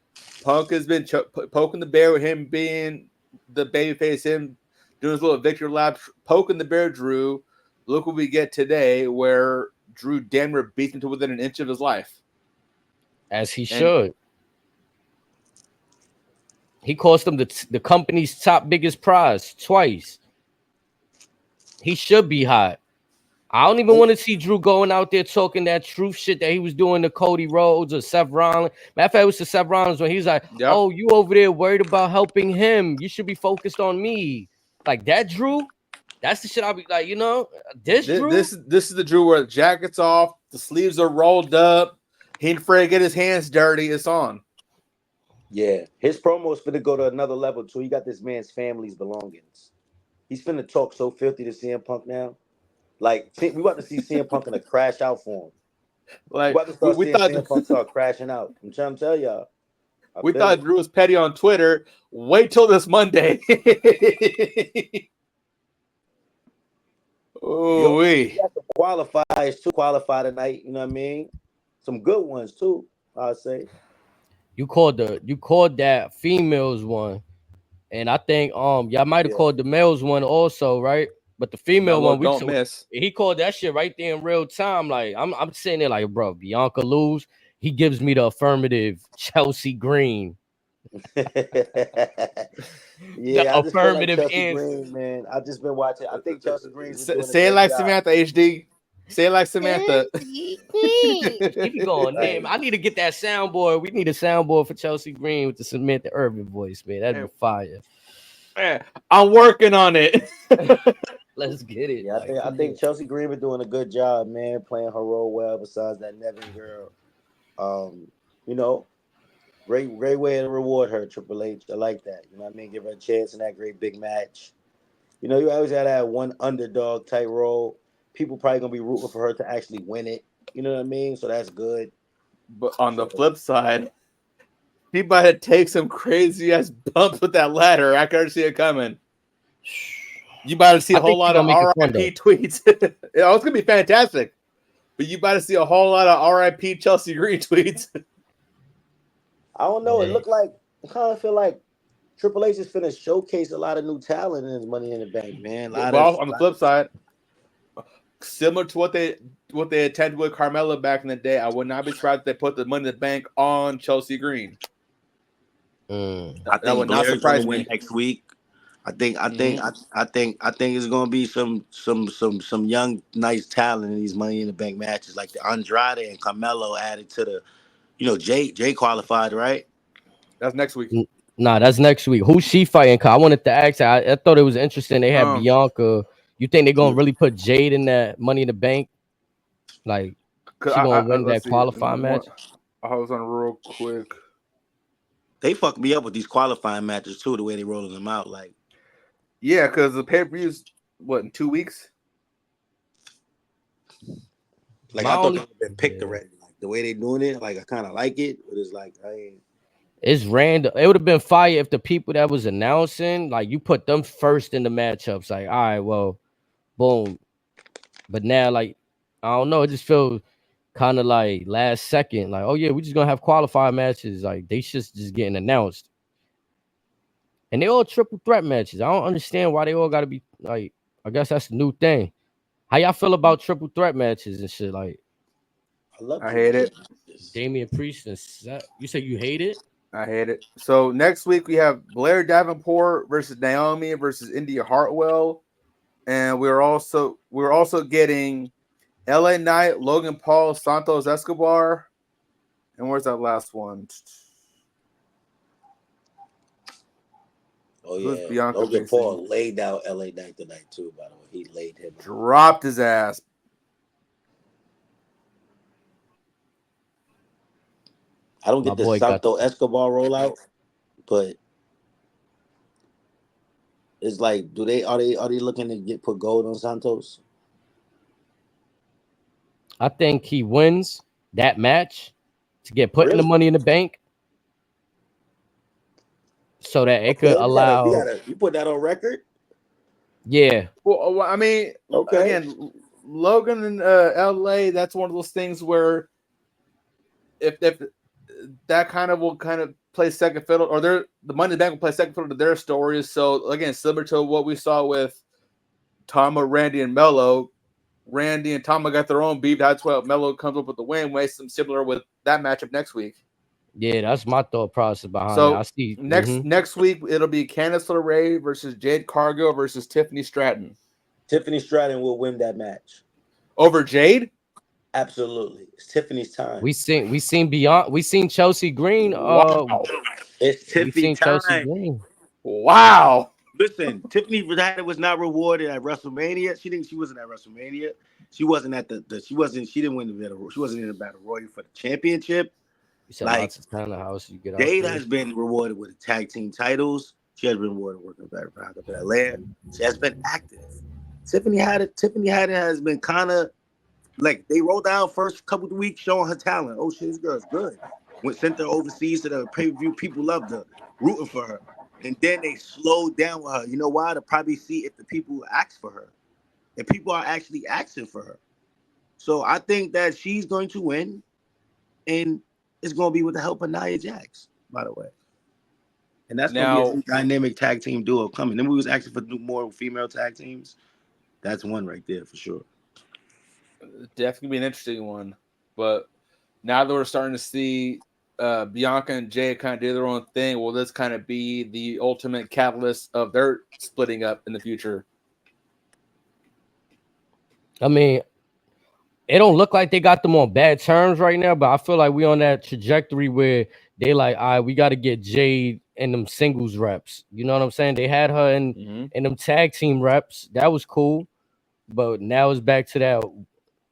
Punk has been poking the bear with him being the babyface, him doing his little victory lap, poking the bear. Drew, look what we get today, where Drew damn near beat him to within an inch of his life, As he should. He cost him the company's top biggest prize twice. He should be hot. I don't even want to see Drew going out there talking that truth shit that he was doing to Cody Rhodes or Seth Rollins. Matter of fact, it was to Seth Rollins when he's like, Yep. "Oh, you over there worried about helping him? You should be focused on me." Like that, Drew. That's the shit I'll be like, this Drew. This is the Drew where the jacket's off, the sleeves are rolled up, he ain't afraid to get his hands dirty. It's on. Yeah, his promo's finna go to another level too. He got this man's family's belongings. He's finna talk so filthy to CM Punk now. Like, we about to see CM Punk in a crash out form. Like, we about to start we seeing thought CM Punk start crashing out. I'm trying to tell y'all. We thought Drew was petty on Twitter. Wait till this Monday. Oh, he got some qualifiers to qualify tonight. You know what I mean? Some good ones too. I'll say. You called that females one, and I think y'all might have called the males one also, right? But the female one, don't miss. He called that shit right there in real time. Like I'm sitting there like, bro, Bianca lose, he gives me the affirmative Chelsea Green. Yeah, the affirmative like answer. Green, man. I've just been watching. I think Chelsea Green's doing Say it like job. Samantha, HD. Say it like Samantha. Keep going, man. I need to get that soundboard. We need a soundboard for Chelsea Green with the Samantha Urban voice, man. That'd be fire. Man, I'm working on it. Let's get it. Yeah, I think Chelsea Green been doing a good job, man, playing her role well. Besides that Nevin girl, great way to reward her. Triple H, I like that. You know what I mean? Give her a chance in that great big match. You always gotta have one underdog type role. People probably gonna be rooting for her to actually win it. You know what I mean? So that's good. But on the flip side, he might have taken some crazy ass bumps with that ladder. I couldn't see it coming. You might have seen a whole lot of RIP tweets. It's gonna be fantastic. But you might have see a whole lot of RIP Chelsea Green tweets. I don't know. It looked like I kind of feel like Triple H is finna showcase a lot of new talent in his Money in the Bank, man. On the flip side, similar to what they attempted with Carmella back in the day, I would not be surprised if they put the Money in the Bank on Chelsea Green. That would not surprise me next week. I think it's gonna be some young nice talent in these Money in the Bank matches, like the Andrade and Carmelo added to the, Jay qualified, right? That's next week. Nah, that's next week. Who's she fighting? I wanted to ask her. I thought it was interesting. They had Bianca. You think they're gonna really put Jade in that Money in the Bank? Like, she gonna win that qualifying match? I was on real quick. They fucked me up with these qualifying matches too, the way they rolling them out. Like, yeah, because the pay-per-view's in 2 weeks? Like, I thought they had been picked already. Like, the way they doing it, like, I kind of like it, but it's like, it's random. It would have been fire if the people that was announcing, like, you put them first in the matchups. Like, all right, well, boom. But now, like, I don't know. It just feels kind of like last second, like, oh yeah, we just gonna have qualifier matches. Like they just getting announced, and they all triple threat matches. I don't understand why they all got to be like. I guess that's the new thing. How y'all feel about triple threat matches and shit? Like I hate it. Damian Priest and Seth. You say you hate it? I hate it. So next week we have Blair Davenport versus Naomi versus India Hartwell, and we're also getting LA Knight, Logan Paul, Santos Escobar, and where's that last one? Oh Who's yeah, Bianca Logan facing? Paul laid down LA Knight tonight too. By the way, he laid him out. Dropped his ass. I don't My get the boy got Santo Escobar rollout, but it's like, are they looking to put gold on Santos? I think he wins that match to get put in the Really? Money in the Bank, so that it could Okay, allow. you put that on record. Yeah, Well, I mean, Okay. again, Logan in LA, that's one of those things where if that kind of will kind of play second fiddle, or the Money in the Bank will play second fiddle to their stories. So again, similar to what we saw with Tama, Randy, and Mello. Randy and Tama got their own beef. That's why Mello comes up with the win. Way some similar with that matchup next week. yeah, that's my thought process behind it. So I see. next week it'll be Candice LeRae versus Jade Cargill versus Tiffany Stratton. Tiffany Stratton will win that match over Jade. Absolutely, it's Tiffany's time. We seen Chelsea Green. Wow. It's Tiffany time. Chelsea Green. Wow. Listen, Tiffany was not rewarded at WrestleMania. She wasn't at WrestleMania. She wasn't at she didn't win the battle. She wasn't in the battle royal for the championship. You said like lots of time in the house. You get out. Jade has been rewarded with tag team titles. She has been rewarded working better for Belair. She has been active. Tiffany has been kind of like they rolled down first couple of weeks showing her talent. Oh shit, this girl's good. Sent her overseas to the pay-per-view. People loved her, rooting for her. And then they slowed down with her. You know why? To probably see if the people ask for her. And people are actually asking for her. So I think that she's going to win. And it's going to be with the help of Nia Jax, by the way. And that's going to be a dynamic tag team duo coming. Then we was asking for more female tag teams. That's one right there for sure. Definitely be an interesting one. But now that we're starting to see Bianca and Jay kind of do their own thing, will this kind of be the ultimate catalyst of their splitting up in the future? I mean, it don't look like they got them on bad terms right now, but I feel like we on that trajectory where they like, all right, we got to get Jade in them singles reps. You know what I'm saying? They had her in them tag team reps. That was cool. But now it's back to that.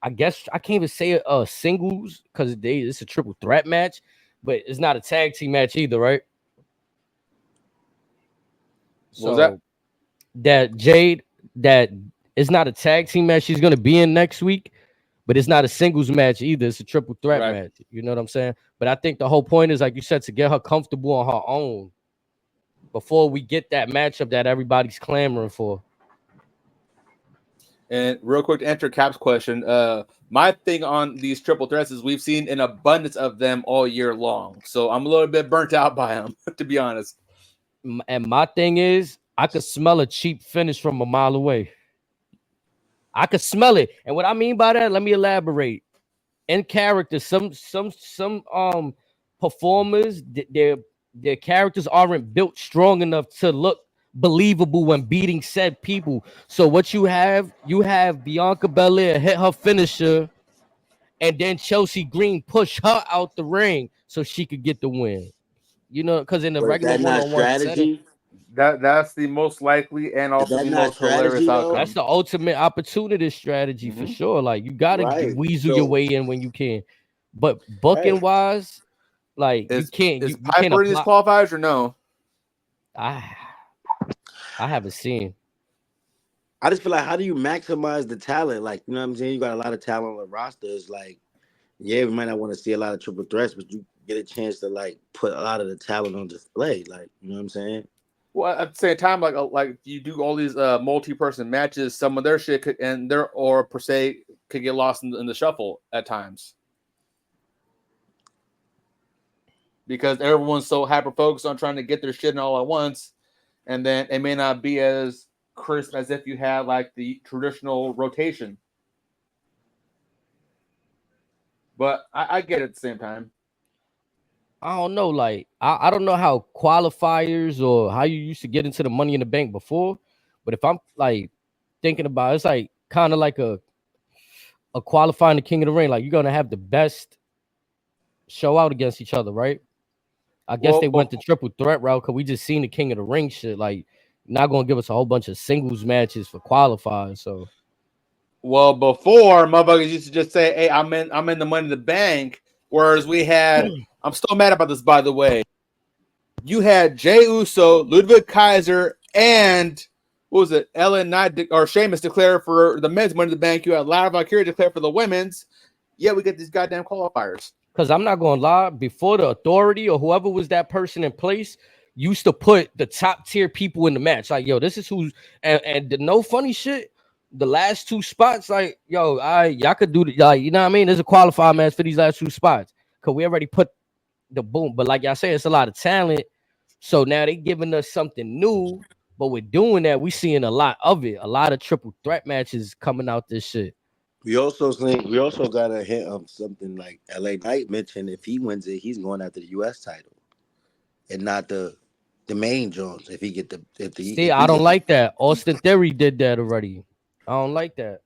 I guess I can't even say singles because it's a triple threat match, but it's not a tag team match either, right? What was that Jade, that it's not a tag team match she's gonna be in next week, but it's not a singles match either. It's a triple threat match. You know what I'm saying? But I think the whole point is, like you said, to get her comfortable on her own before we get that matchup that everybody's clamoring for. And real quick to answer Cap's question, my thing on these triple threats is we've seen an abundance of them all year long. So I'm a little bit burnt out by them, to be honest. And my thing is, I could smell a cheap finish from a mile away. I could smell it. And what I mean by that, let me elaborate. In character, some performers, their characters aren't built strong enough to look believable when beating said people. So what you have Bianca Belair hit her finisher, and then Chelsea Green push her out the ring so she could get the win. You know, because in the regular one-on-one setting, that's the most likely and also the most hilarious outcome. That's the ultimate opportunity strategy for sure. Like you gotta weasel your way in when you can. But booking wise, like you can't. Is you Piper can't in these qualifiers or no? I haven't seen. I just feel like, how do you maximize the talent? Like, you know what I'm saying? You got a lot of talent on the roster. It's like, yeah, we might not want to see a lot of triple threats, but you get a chance to like put a lot of the talent on display. Like, you know what I'm saying? Well, at the same time, like you do all these multi-person matches, some of their shit could, and their or per se could get lost in the shuffle at times. because everyone's so hyper focused on trying to get their shit in all at once, and then it may not be as crisp as if you had like the traditional rotation. But I get it at the same time. I don't know, like I don't know how qualifiers or how you used to get into the Money in the Bank before, but if I'm like thinking about it, it's like kind of like a qualifying the King of the Ring. Like you're gonna have the best show out against each other, right? I guess they went the triple threat route because we just seen the King of the Ring shit. Like, not gonna give us a whole bunch of singles matches for qualifying. So, well, before motherfuckers used to just say, "Hey, I'm in the Money in the Bank," whereas we had. I'm still mad about this, by the way. You had Jey Uso, Ludwig Kaiser, and what was it? LA Knight or Sheamus declare for the men's Money in the Bank. You had Lara Valkyria declare for the women's. Yeah, we get these goddamn qualifiers. because I'm not gonna lie, before the Authority or whoever was that person in place used to put the top tier people in the match. Like, yo, this is who's and the no funny shit. The last two spots, like, yo, y'all could do the, like, you know what I mean? There's a qualifier match for these last two spots because we already put the boom. But like y'all say, it's a lot of talent. So now they giving us something new. But with doing that, we seeing a lot of it. A lot of triple threat matches coming out this shit. We also got a hint of something like LA Knight mentioned. If he wins it, he's going after the US title and not the main Jones. If he get the See, I don't like that. Austin Theory did that already. I don't like that.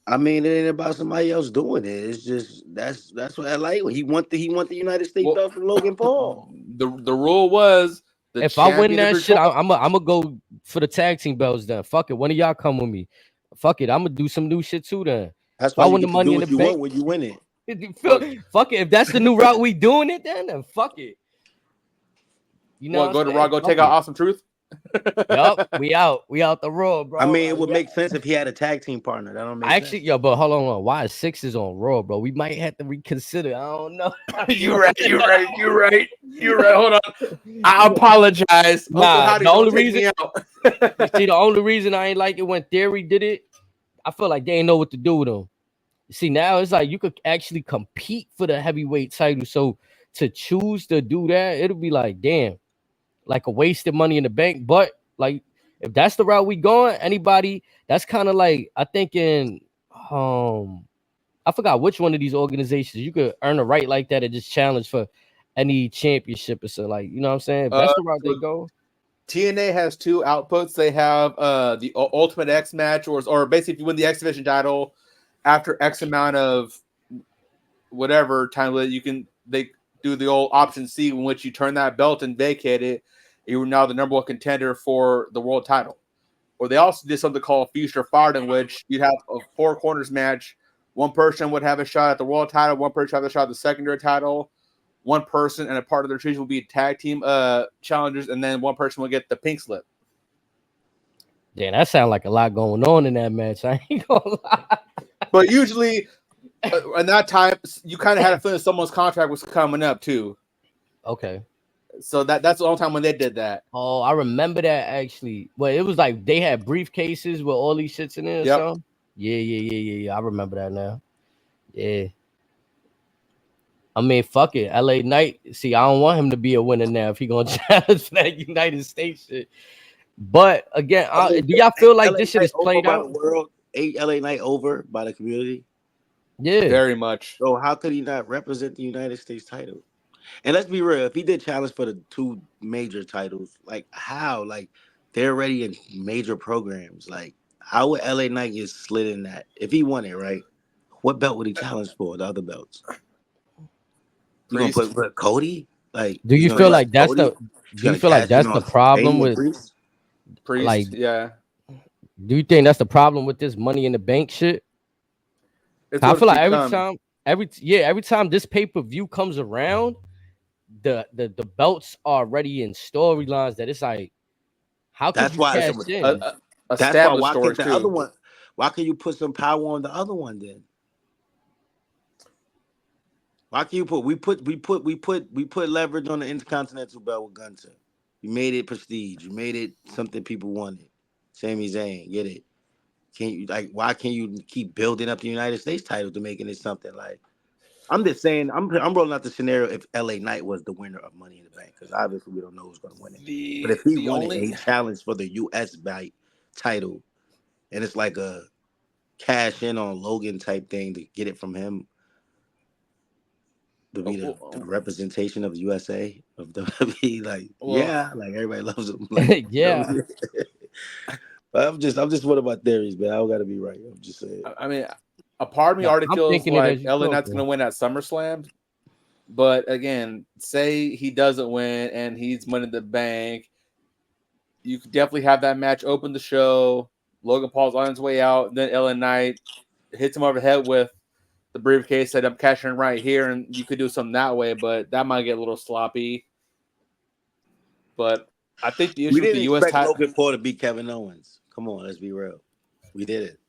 I mean, it ain't about somebody else doing it. It's just that's what LA. He want the United States belt from Logan Paul. The rule was if I win that shit, I'm gonna go for the tag team belts. Then fuck it. One of y'all come with me. Fuck it. I'm gonna do some new shit too. Then that's why I win the Money in the Bank when you win it. Fuck it. If that's the new route we doing it, then fuck it. You know, go to Raw, go take out Awesome Truth. Yup, we out the Raw, bro. I mean, it would make sense if he had a tag team partner. That don't make sense. Yo, but hold on. Why is 6 is on Raw, bro? We might have to reconsider. I don't know. You're right. Hold on. I apologize. Nah, the only reason the only reason I ain't like it when Theory did it, I feel like they ain't know what to do with him. See, now it's like you could actually compete for the heavyweight title. So to choose to do that, it'll be like, damn, like a wasted Money in the Bank. But like, if that's the route we going, anybody, that's kind of like, I think in I forgot which one of these organizations you could earn a right like that and just challenge for any championship or so. Like, you know what I'm saying? If that's the route they go. TNA has two outputs. They have the Ultimate X match, or basically if you win the X Division title after X amount of whatever time they do the old option C in which you turn that belt and vacate it. You are now the number one contender for the world title. Or they also did something called Feast or Fired, in which you'd have a 4 corners match. One person would have a shot at the world title. One person would have a shot at the secondary title. One person and a part of their team will be tag team challengers, and then one person will get the pink slip. Yeah, that sounds like a lot going on in that match. I ain't gonna lie. But usually, in that time, you kind of had a feeling someone's contract was coming up too. Okay. So that's the only time when they did that. Oh, I remember that actually. Well, it was like they had briefcases with all these shits in there. Yep. So yeah. I remember that now. Yeah. I mean, fuck it. LA Knight. See, I don't want him to be a winner now if he gonna challenge for that United States shit. But again, do y'all feel like this shit is played out? World, LA Knight over by the community. Yeah, very much. So how could he not represent the United States title? And let's be real, if he did challenge for the 2 major titles, like how? Like they're already in major programs. Like how would LA Knight get slid in that? If he won it, right? What belt would he challenge for? The other belts? You gonna put Cody? Like, do you feel like that's Cody? Do you feel like that's the problem with Priest? Like, yeah. Do you think that's the problem with this Money in the Bank shit? I feel like every time this pay-per-view comes around, the belts are already in storylines that it's like, how can you cash in? That's why can't the other one? Why can you put some power on the other one then? Why can you put we put leverage on the Intercontinental belt with Gunther. You made it prestige. You made it something people wanted. Sami Zayn, get it? Can you why can't you keep building up the United States title to making it something like? I'm just saying, I'm rolling out the scenario if LA Knight was the winner of Money in the Bank, because obviously we don't know who's going to win it. But if he won it and he challenged for the US title, and it's like a cash in on Logan type thing to get it from him, to be the representation of the USA of WWE, like like everybody loves him. Like, yeah. I'm just one of my theories, man. I don't got to be right. I'm just saying. I mean, a part of me already feels like LA Knight's going to win at SummerSlam. But again, say he doesn't win and he's Money in the Bank, you could definitely have that match open the show. Logan Paul's on his way out, then LA Knight hits him over the head with the briefcase, said I'm cashing right here, and you could do something that way, but that might get a little sloppy. But I think the issue we with didn't the US expect Logan Paul to beat Kevin Owens. Come on, let's be real. We did it.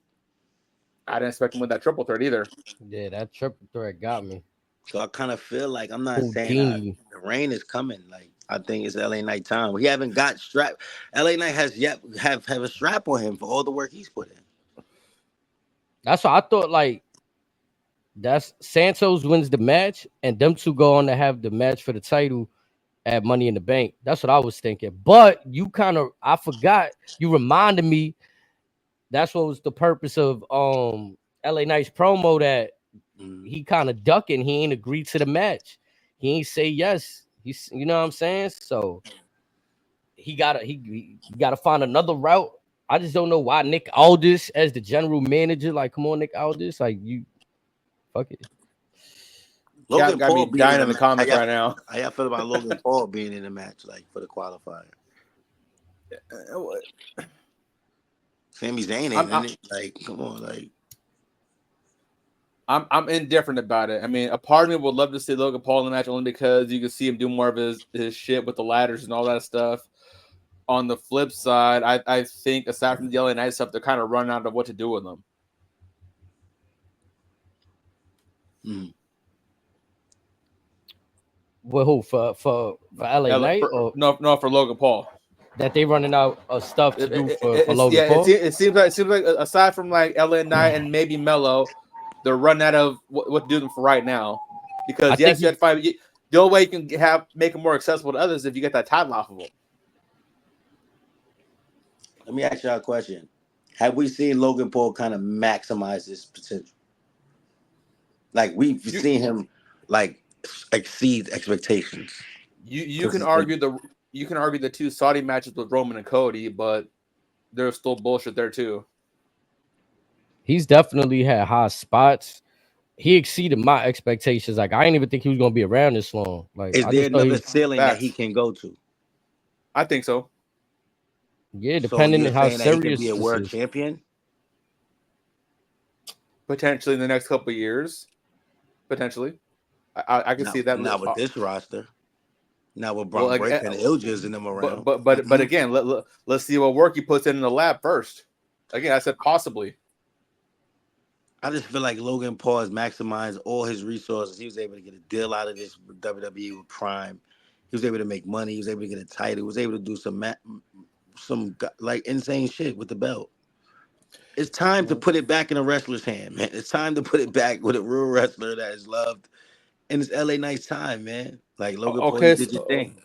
I didn't expect him to win that triple threat either. Yeah, that triple threat got me. So I kind of feel like I'm not saying the rain is coming. Like I think it's LA Knight time. We haven't got strap. LA Knight has yet have a strap on him for all the work he's put in. That's why I thought like that's Santos wins the match and them two go on to have the match for the title at Money in the Bank. That's what I was thinking. But I forgot. You reminded me that's what was the purpose of LA Knight's promo, that he kind of ducking. He ain't agreed to the match. He ain't say yes. He's, you know what I'm saying? So he gotta find another route. I just don't know why Nick Aldis as the general manager. Like, come on, Nick Aldis. Like, you fuck it. Logan Paul be dying in the comments right now. How y'all feel about Logan Paul being in the match, like for the qualifier? Sami Zayn ain't in it. Like, come on, like. I'm indifferent about it. I mean, a part of me would love to see Logan Paul in the match only because you can see him do more of his shit with the ladders and all that stuff. On the flip side, I think aside from the LA Knight stuff, they're kind of running out of what to do with them. Well, who for LA Knight or no for Logan Paul? That they running out of stuff to do for Logan Paul. It seems like aside from like LA Knight and maybe Melo, they're running out of what to do them for right now. Because you have to find the only way you can make them more accessible to others if you get that title off of them. Let me ask y'all a question. Have we seen Logan Paul kind of maximize his potential? Like we've seen him like exceed expectations. You can argue the two Saudi matches with Roman and Cody, but there's still bullshit there too. He's definitely had high spots. He exceeded my expectations. Like, I didn't even think he was gonna be around this long. Like, is there another ceiling that he can go to? I think so. Yeah, depending on how serious he can be a world champion. Potentially in the next couple of years. Potentially. I can see that. Not with this roster. Not with Braun Breaker and Iljas in them around. But again, let's see what work he puts in the lab first. Again, I said possibly. I just feel like Logan Paul has maximized all his resources. He was able to get a deal out of this with WWE with Prime. He was able to make money. He was able to get a title. He was able to do some like insane shit with the belt. It's time to put it back in a wrestler's hand, man. It's time to put it back with a real wrestler that is loved. And it's LA Knight's time, man. Like Logan Paul did your thing.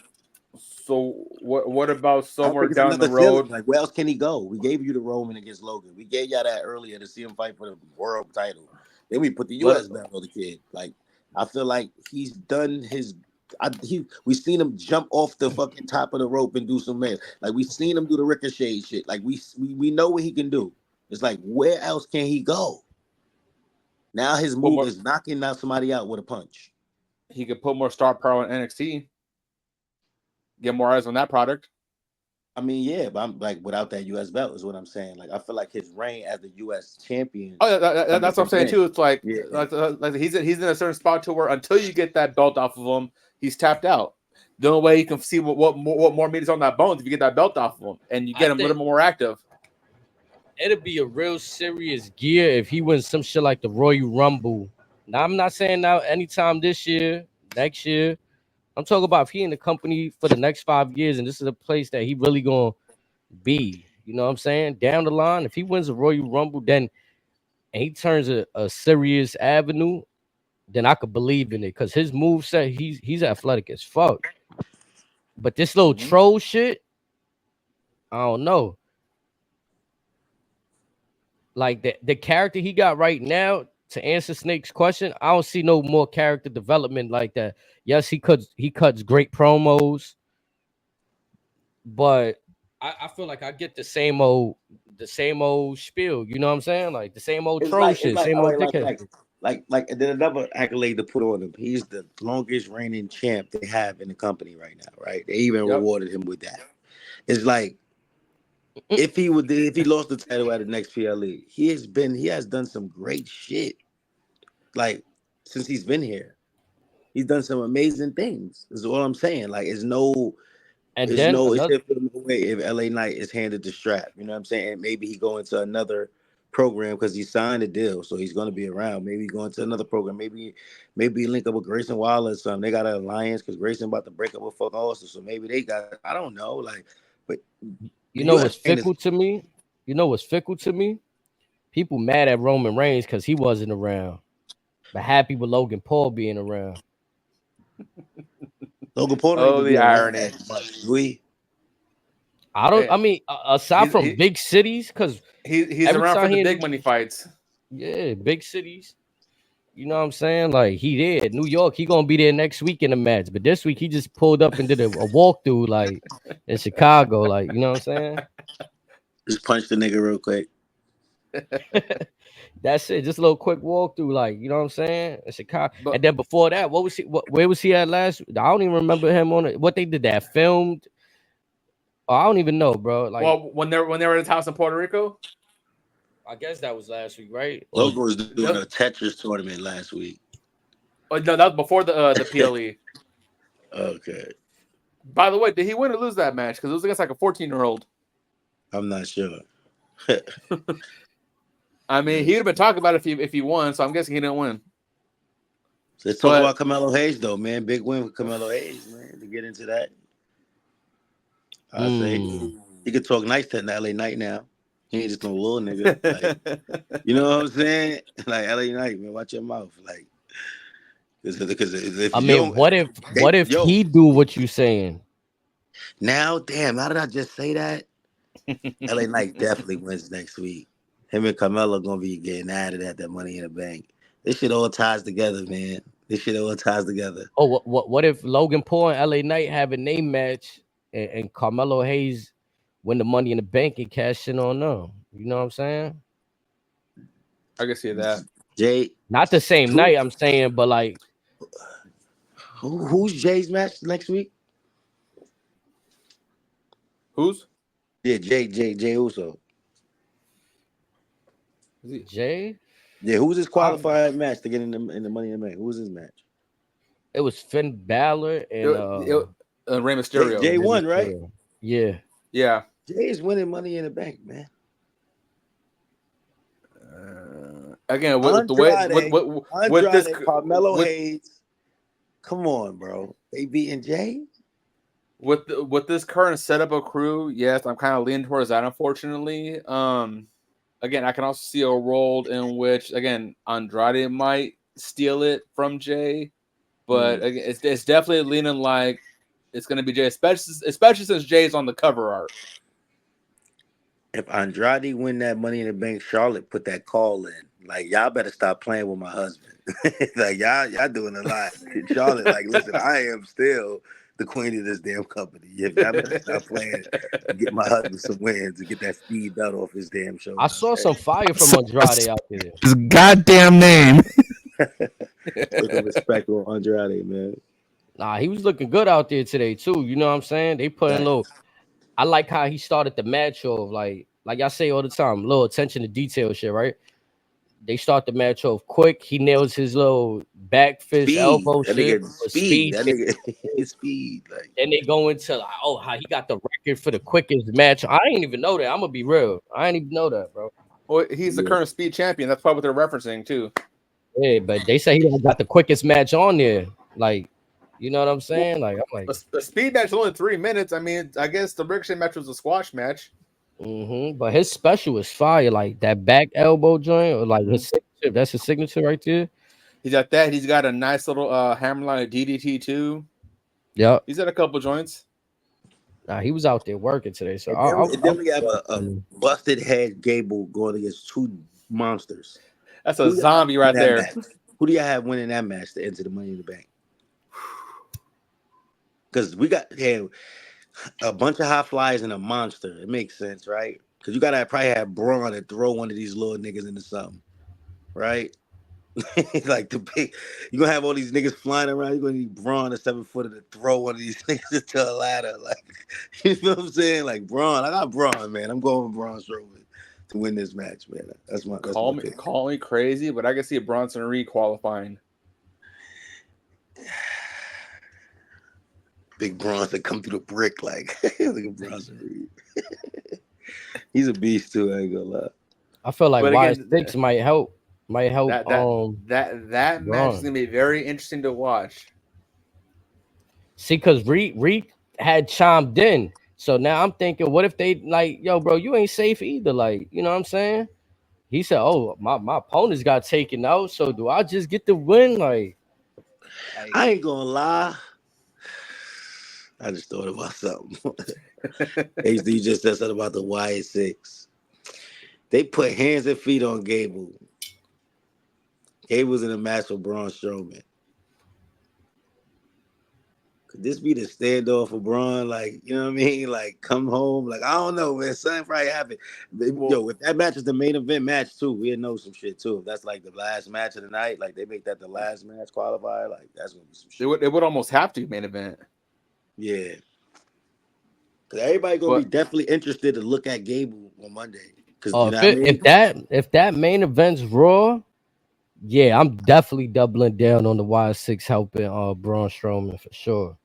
So what about somewhere down the road? Like, where else can he go? We gave you the Roman against Logan. We gave y'all that earlier to see him fight for the world title. Then we put the US belt on the kid. Like, I feel like he's done his. We seen him jump off the fucking top of the rope and do some man. Like, we seen him do the ricochet shit. Like, we know what he can do. It's like, where else can he go? Now his move is knocking out somebody out with a punch. He could put more star power on NXT. Get more eyes on that product. I mean, yeah, but I'm like, without that US belt is what I'm saying. Like, I feel like his reign as the US champion. Oh, that's what I'm saying too. It's like, like he's in a certain spot to where until you get that belt off of him, he's tapped out. The only way you can see what more meat is on that bone is if you get that belt off of him and you get him a little more active. It'd be a real serious gear if he wins some shit like the Royal Rumble. Now, I'm not saying now anytime this year, next year. I'm talking about if he in the company for the next 5 years and this is a place that he really gonna be. You know what I'm saying? Down the line, if he wins a Royal Rumble, then and he turns a serious avenue, then I could believe in it. Because his moveset, he's athletic as fuck. But this little troll shit, I don't know. Like the character he got right now, to answer Snake's question, I don't see no more character development like that. Yes, he cuts great promos, but I feel like I get the same old spiel. You know what I'm saying? Like the same old troll shit, same all old right, dickhead. and then another accolade to put on him. He's the longest reigning champ they have in the company right now, right? They even rewarded him with that. It's like if he lost the title at the next PLE, he has done some great shit. Like since he's been here, he's done some amazing things. Is all I'm saying. Like it's no way if LA Knight is handed the strap. You know what I'm saying? And maybe he go into another program because he signed a deal, so he's going to be around. Maybe he go into another program. Maybe link up with Grayson Waller or something. They got an alliance because Grayson about to break up with fuck Austin, so maybe they got. I don't know. Like, but you know what's fickle to me? You know what's fickle to me? People mad at Roman Reigns because he wasn't around, but happy with Logan Paul being around. Logan Paul. Oh, the irony. I mean, aside from big cities, because he's around for the big money fights. Yeah, big cities. You know what I'm saying? Like he did New York. He gonna be there next week in the match, but this week he just pulled up and did a walkthrough like in Chicago. Like you know what I'm saying? Just punch the nigga real quick. That's it. Just a little quick walkthrough, like you know what I'm saying? In Chicago. And then before that, what was he? Where was he at last? I don't even remember him on it. What they did that filmed. Oh, I don't even know, bro. Like, well, when they were at his house in Puerto Rico, I guess that was last week, right? Logan was doing a Tetris tournament last week. Oh, no, that was before the PLE. Okay. By the way, did he win or lose that match? Because it was against like a 14-year-old. I'm not sure. I mean, he would have been talking about it if he won, so I'm guessing he didn't win. So let's talk about Carmelo Hayes, though, man. Big win for Carmelo Hayes, man. To get into that. I say he could talk nice to LA Knight now. He ain't just no little nigga. Like, you know what I'm saying? Like LA Knight, man, watch your mouth. Like, because if I mean, what if he do what you saying? Now, damn, how did I just say that? LA Knight definitely wins next week. Him and Carmelo gonna be getting added at that Money in the Bank. This shit all ties together, man. This shit all ties together. Oh, what if Logan Paul and LA Knight have a name match? And Carmelo Hayes win the Money in the Bank and cash in on them. You know what I'm saying? I can see that. Jay, not the same night, I'm saying, but like, who's Jay's match next week? Who's? Yeah, Jay Uso. Jay? Yeah, who's his qualified match to get in the Money in the Bank? Who was his match? It was Finn Balor and Rey Mysterio. Jay won, right? Yeah. Yeah. Jay is winning Money in the Bank, man. Again, with this Carmelo Hayes. Come on, bro. They beating Jay? With this current setup of crew, yes, I'm kind of leaning towards that, unfortunately. Again, I can also see a role in which, again, Andrade might steal it from Jay. But again, it's definitely leaning like it's going to be Jay, especially since Jay's on the cover art. If Andrade win that Money in the Bank, Charlotte put that call in. Like, y'all better stop playing with my husband. Like, y'all doing a lot. Charlotte, like, listen, I am still the queen of this damn company. Y'all better stop playing and get my husband some wins and get that speed belt off his damn shoulder. I saw some fire from Andrade out there. His goddamn name. Put the respect on Andrade, man. Nah, he was looking good out there today too. You know what I'm saying? They put in a little. I like how he started the match off, like I say all the time, little attention to detail shit, right? They start the match off quick. He nails his little back fist, elbow shit. Speed. That nigga speed. Like. Then they go into like, oh, how he got the record for the quickest match. I ain't even know that. I'm gonna be real. I ain't even know that, bro. Well, he's the current speed champion. That's probably what they're referencing too. Yeah, but they say he got the quickest match on there. Like, you know what I'm saying? Like, I'm like, the speed match is only 3 minutes. I mean, I guess the Ricochet match was a squash match. But his special is fire. Like that back elbow joint, or like his signature. That's his signature right there. He's got that. He's got a nice little hammerline DDT too. Yep. He's got a couple joints. Nah, he was out there working today. So And then we have a busted head Gable going against two monsters. That's a zombie right there. Match? Who do y'all have winning that match to enter the Money in the Bank? Because we got a bunch of high flyers and a monster. It makes sense, right? Because you gotta probably have Braun to throw one of these little niggas into something, right? Like the big, you're gonna have all these niggas flying around. You're gonna need Braun, a 7-footer, to throw one of these niggas into a ladder. Like, you know what I'm saying? Like Braun, I got Braun, man. I'm going with Braun Strowman to win this match, man. That's my pick. Call me crazy, but I can see Bronson Reed qualifying. Big Bronson come through the brick like look at Bronson Reed. He's a beast too. I ain't gonna lie. I feel like Y6 might help. That match is gonna be very interesting to watch. See, because Reed had chimed in, so now I'm thinking, what if they like, yo, bro, you ain't safe either. Like, you know what I'm saying? He said, "Oh, my opponents got taken out, so do I just get the win?" Like I ain't gonna lie. I just thought about something. HD just said something about the Y6. They put hands and feet on Gable. Gable's in a match with Braun Strowman. Could this be the standoff for Braun? Like, you know what I mean? Like, come home. Like, I don't know, man. Something probably happened. Yo, if that match is the main event match, too, we'll know some shit, too. If that's, like, the last match of the night, like, they make that the last match qualifier, like, that's going to be some shit. It would almost have to be main event. Yeah. Because everybody going to be definitely interested to look at Gable on Monday. Because, you know what I mean? If that main event's Raw, yeah, I'm definitely doubling down on the Y6 helping Braun Strowman for sure.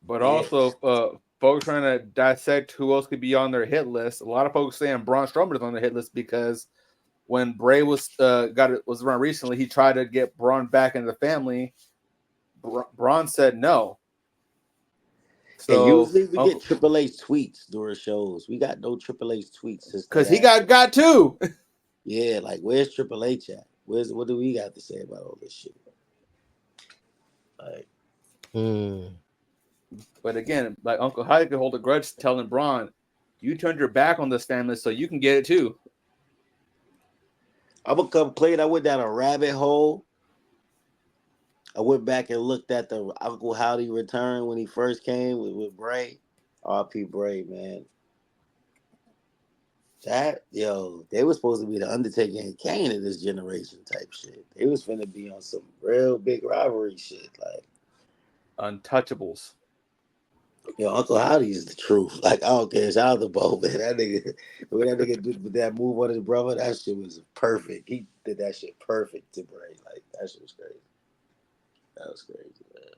But also, folks trying to dissect who else could be on their hit list. A lot of folks saying Braun Strowman is on their hit list because when Bray was around recently, he tried to get Braun back into the family. Braun said no. So and usually we get Triple H tweets during shows. We got no Triple H tweets because he got too. Yeah, like where's Triple H at? What do we got to say about all this shit? Like, But again, like Uncle Hyde could hold a grudge telling Braun, you turned your back on this family so you can get it too. I'm gonna complain. I went down a rabbit hole. I went back and looked at the Uncle Howdy return when he first came with Bray. R.P. Bray, man. They were supposed to be the Undertaker and Kane of this generation type shit. They was finna be on some real big rivalry shit, like untouchables. Yo, Uncle Howdy is the truth. Like, I don't care. Shout out to Bo, man. That nigga did that move on his brother, that shit was perfect. He did that shit perfect to Bray. Like, that shit was crazy. That was crazy, man.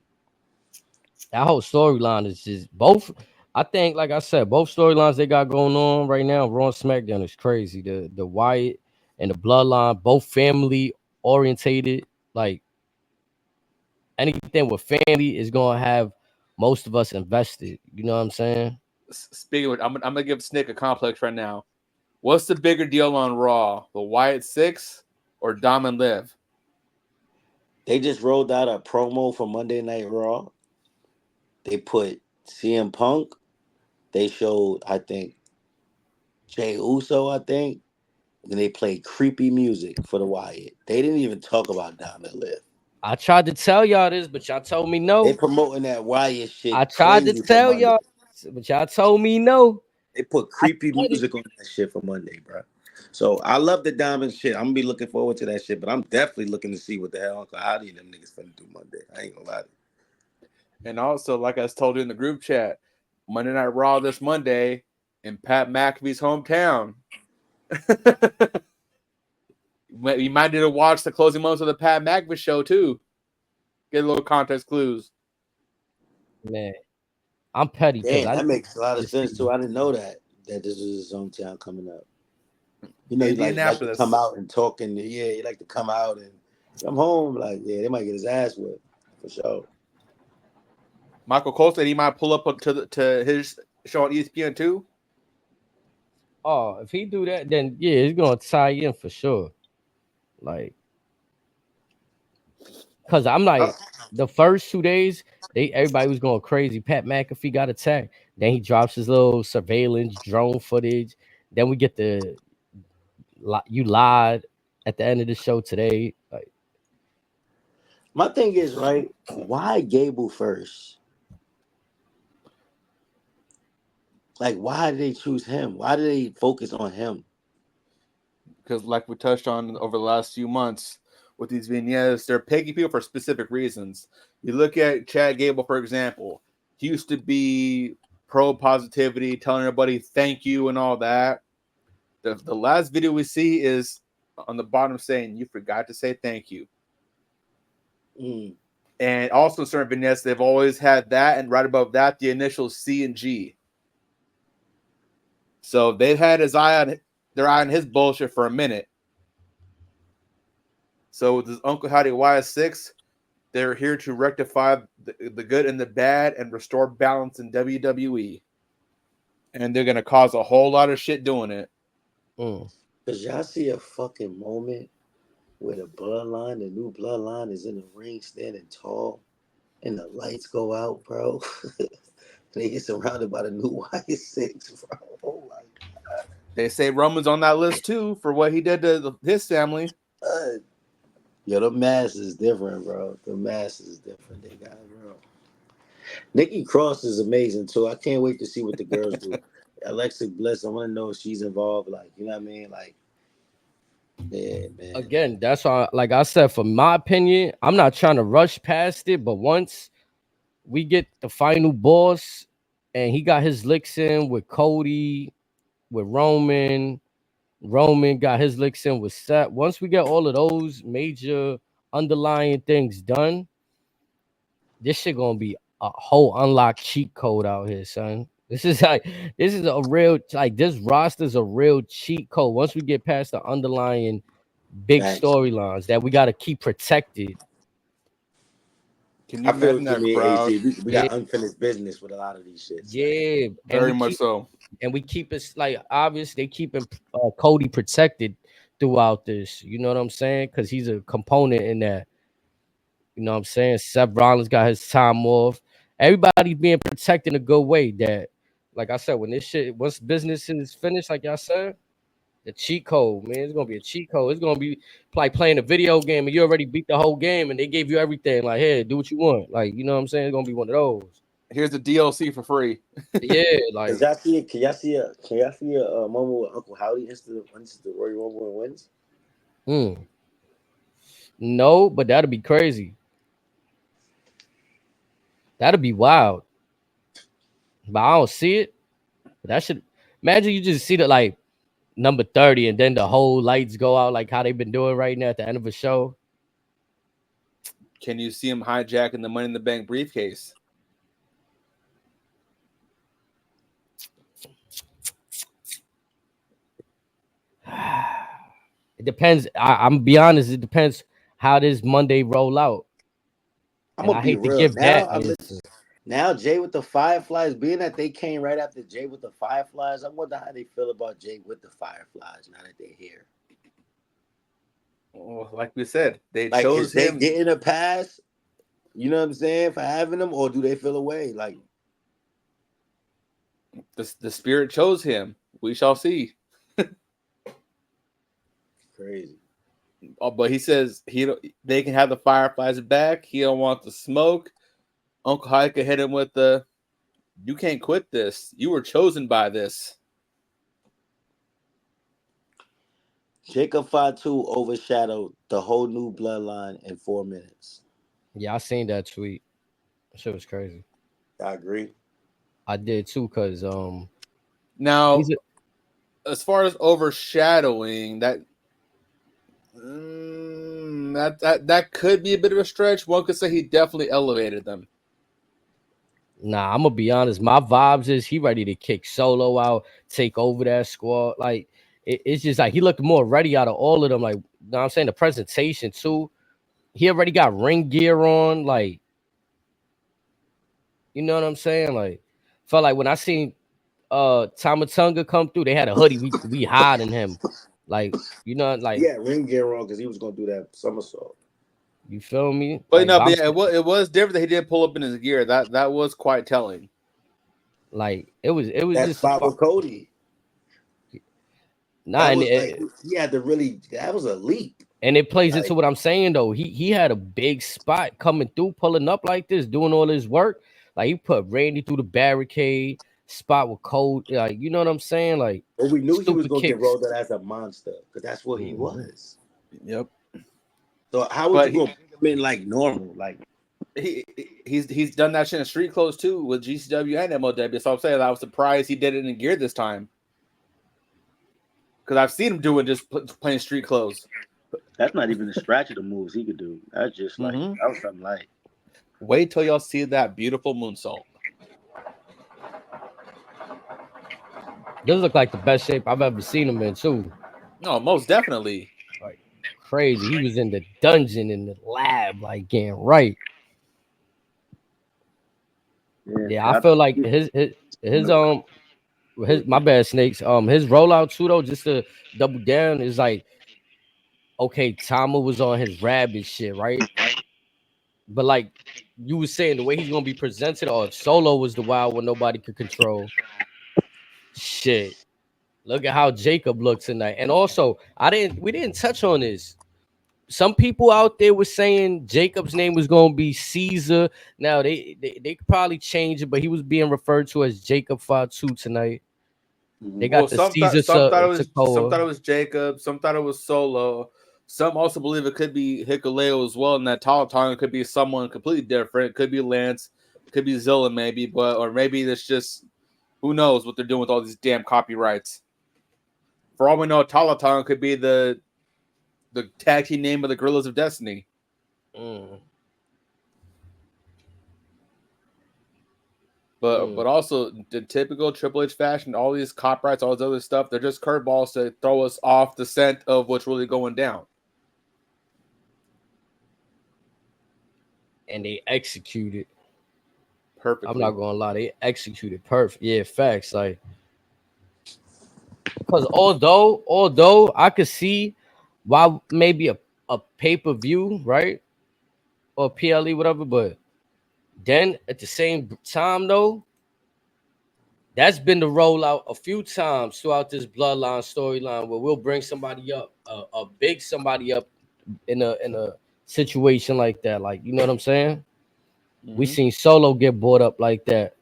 That whole storyline is just both. I think, like I said, both storylines they got going on right now, Raw and SmackDown, is crazy. The Wyatt and the Bloodline, both family orientated. Like, anything with family is gonna have most of us invested. You know what I'm saying? Speaking of, I'm gonna give Snick a complex right now. What's the bigger deal on Raw, the Wyatt 6 or Dom and Liv? They just rolled out a promo for Monday Night Raw. They put CM Punk. They showed, I think, Jey Uso, I think. And they played creepy music for the Wyatt. They didn't even talk about Dom and Liv. I tried to tell y'all this, but y'all told me no. They promoting that Wyatt shit. I tried to tell y'all, but y'all told me no. They put creepy music on that shit for Monday, bro. So I love the Diamond shit. I'm gonna be looking forward to that shit, but I'm definitely looking to see what the hell Uncle Howdy and them niggas finna do Monday. I ain't gonna lie to you. And also, like I told you in the group chat, Monday Night Raw this Monday in Pat McAfee's hometown. You might need to watch the closing moments of the Pat McAfee show too. Get a little context clues. Man, I'm petty. Damn, that makes a lot of sense too. I didn't know that this was his hometown coming up. You know, he like to come out and talk, and he like to come out and come home. Like, they might get his ass whipped for sure. Michael Cole said he might pull up to his show on ESPN too. Oh, if he do that, then he's gonna tie in for sure. Like, Cause I'm like the first 2 days, everybody was going crazy. Pat McAfee got attacked. Then he drops his little surveillance drone footage. Then we get the you lied at the end of the show today. Like, My thing is, right, why Gable first? Like, why did they choose him? Why did they focus on him? Because, like we touched on over the last few months with these vignettes, they're picking people for specific reasons. You look at Chad Gable, for example. He used to be pro positivity, telling everybody thank you and all that. The last video we see is on the bottom saying, "You forgot to say thank you." And also certain vignettes, they've always had that, and right above that, the initials C and G. So they've had their eye on his bullshit for a minute. So with this Uncle Howdy YS6, they're here to rectify the good and the bad and restore balance in WWE. And they're going to cause a whole lot of shit doing it. Because y'all see a fucking moment where the new bloodline is in the ring standing tall and the lights go out, bro. They get surrounded by the new YS6, bro. Oh my God. They say Roman's on that list too for what he did to his family. Yo, the mask is different, bro. The mask is different. They got it, bro. Nikki Cross is amazing too. I can't wait to see what the girls do. Alexa Bliss, I want to know if she's involved. Like, you know what I mean? Like, yeah, man. Again, that's why, like I said, for my opinion, I'm not trying to rush past it, but once we get the final boss and he got his licks in with Cody, with Roman got his licks in with Seth. Once we get all of those major underlying things done, this shit gonna be a whole unlocked cheat code out here, son. This is a real, like, this roster's a real cheat code. Once we get past the underlying big storylines that we got to keep protected. Can you imagine that crowd? We got unfinished business with a lot of these shits. Yeah, very much so. And we keep it, like, obvious they keeping Cody protected throughout this. You know what I'm saying? Because he's a component in that. You know what I'm saying? Seth Rollins got his time off. Everybody's being protected in a good way. That, like I said, once business is finished, like y'all said, the cheat code, man, it's gonna be a cheat code. It's gonna be like playing a video game and you already beat the whole game and they gave you everything. Like, hey, do what you want. Like, you know what I'm saying? It's gonna be one of those. Here's the DLC for free. Yeah, like, can y'all see a moment with Uncle Howdy instead of the Royal Rumble and wins? No, but that'd be crazy. That'd be wild. But I don't see it. But that should, imagine you just see the, like, number 30 and then the whole lights go out, like how they've been doing right now at the end of a show. Can you see him hijacking the Money in the Bank briefcase? It depends. I'm gonna be honest, it depends how this Monday roll out. I'm gonna be real. Now Jay with the Fireflies, being that they came right after Jay with the Fireflies, I wonder how they feel about Jay with the Fireflies now that they're here. Oh, like we said, they chose him. They getting a pass, you know what I'm saying, for having them, or do they feel away? Like, the spirit chose him. We shall see. Crazy. Oh, but he says they can have the Fireflies back. He don't want the smoke. Uncle Hike hit him with you can't quit this. You were chosen by this. Jacob Fatu overshadowed the whole new bloodline in 4 minutes. Yeah, I seen that tweet. That shit was crazy. I agree. I did too, because now, as far as overshadowing, that could be a bit of a stretch. One could say he definitely elevated them. Nah, I'm gonna be honest. My vibes is he ready to kick Solo out, take over that squad. Like, it's just like he looked more ready out of all of them. Like, you know what I'm saying? The presentation too. He already got ring gear on. Like, you know what I'm saying? Like, felt like when I seen Tamatunga come through, they had a hoodie. We hiding him. Like, you know, like, yeah, ring gear on because he was gonna do that somersault. You feel me? But no, but yeah, it was different that he didn't pull up in his gear. That was quite telling. Like it was That just spot with Cody. nah, That and was like he had to really. That was a leap. and it plays Like, into what I'm saying though. He had a big spot coming through, pulling up like this, doing all his work. Like he put Randy through the barricade, spot with Code. Like you know what I'm saying? Like but we knew he was stupid gonna get kicks. rolled out as a monster because that's what he Mhm. was. Yep. So how would you go bring him in like normal? Like he's done that shit in street clothes too with GCW and MLW. So I'm saying I was surprised he did it in gear this time. Because I've seen him doing just playing street clothes. that's not even the stretch of the moves he could do. That's just like that was something like. Wait till y'all see that beautiful moonsault. This look like the best shape I've ever seen him in too. No, most definitely. Like crazy. He was in the dungeon in the lab, like getting right. Yeah, I feel like his my bad snakes. His rollout too though, just to double down, is like okay, Tama was on his rabbit shit, right? But like you was saying, the way he's gonna be presented, or if Solo was the wild one nobody could control. Shit. Look at how Jacob looks tonight. And also, we didn't touch on this. Some people out there were saying Jacob's name was gonna be Caesar. Now they could probably change it, but he was being referred to as Jacob FATU tonight. They got the Caesar. Some thought it was Jacob. Some thought it was Solo. Some also believe it could be Hikuleo as well, and that Talatanga could be someone completely different. Could be Lance. Could be Zilla maybe, or maybe it's just who knows what they're doing with all these damn copyrights. For all we know, Talatanga could be the tag team name of the Gorillas of Destiny. But also the typical Triple H fashion, all these copyrights, all this other stuff, they're just curveballs to throw us off the scent of what's really going down. And they executed perfectly. I'm not gonna lie, they executed perfect. Yeah, facts. Like, because although I could see why maybe a pay-per-view, right, or PLE, whatever, but then at the same time though, that's been the rollout a few times throughout this bloodline storyline where we'll bring somebody up, a big somebody up in a situation like that. Like, you know what I'm saying? We seen Solo get brought up like that.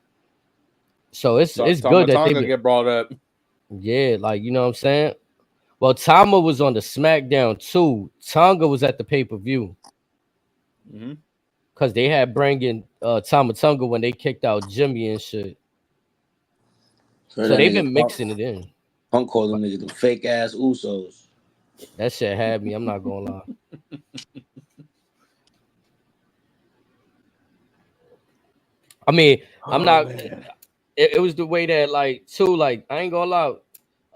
So it's good that they get brought up. Yeah, like, you know what I'm saying? Well, Tama was on the SmackDown too. Tonga was at the pay-per-view. Because they had bringing Tama Tonga when they kicked out Jimmy and shit. So they've been mixing it in. Punk called them niggas the fake ass Usos. That shit had me. I'm not gonna lie. I mean, I'm not. It was the way that, like, too, like, I ain't gonna lie.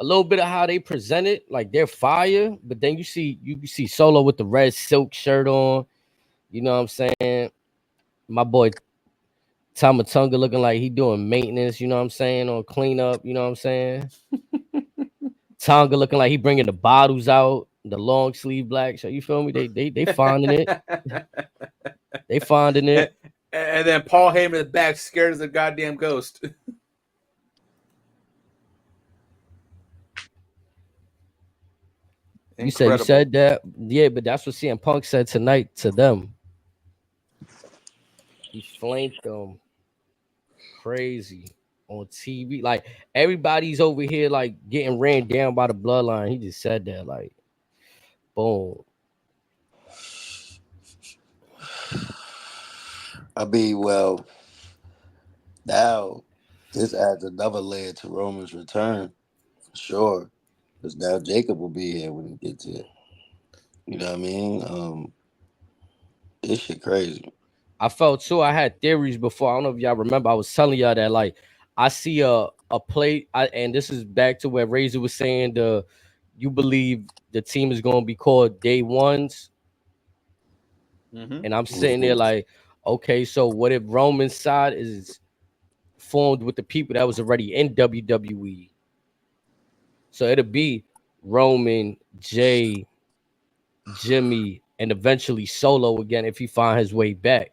A little bit of how they present it, like they're fire, but then you see Solo with the red silk shirt on. You know what I'm saying? My boy Tama Tonga looking like he doing maintenance. You know what I'm saying? On cleanup. You know what I'm saying? Tonga looking like he bringing the bottles out, the long sleeve black shirt. You feel me? They finding it. They finding it. And then Paul Heyman in the back, scared as a goddamn ghost. You said that, yeah, but that's what CM Punk said tonight to them. He flanked them crazy on TV. Like, everybody's over here like getting ran down by the bloodline. He just said that, like, boom. I mean, well, now this adds another layer to Roman's return for sure. Because now Jacob will be here when he gets here. You know what I mean? This shit crazy. I felt too. I had theories before. I don't know if y'all remember. I was telling y'all that, like, I see a play, and this is back to where Razor was saying you believe the team is going to be called Day Ones, and I'm sitting there like, okay, so what if Roman's side is formed with the people that was already in WWE? So it'll be Roman, Jay, Jimmy, and eventually Solo again if he find his way back.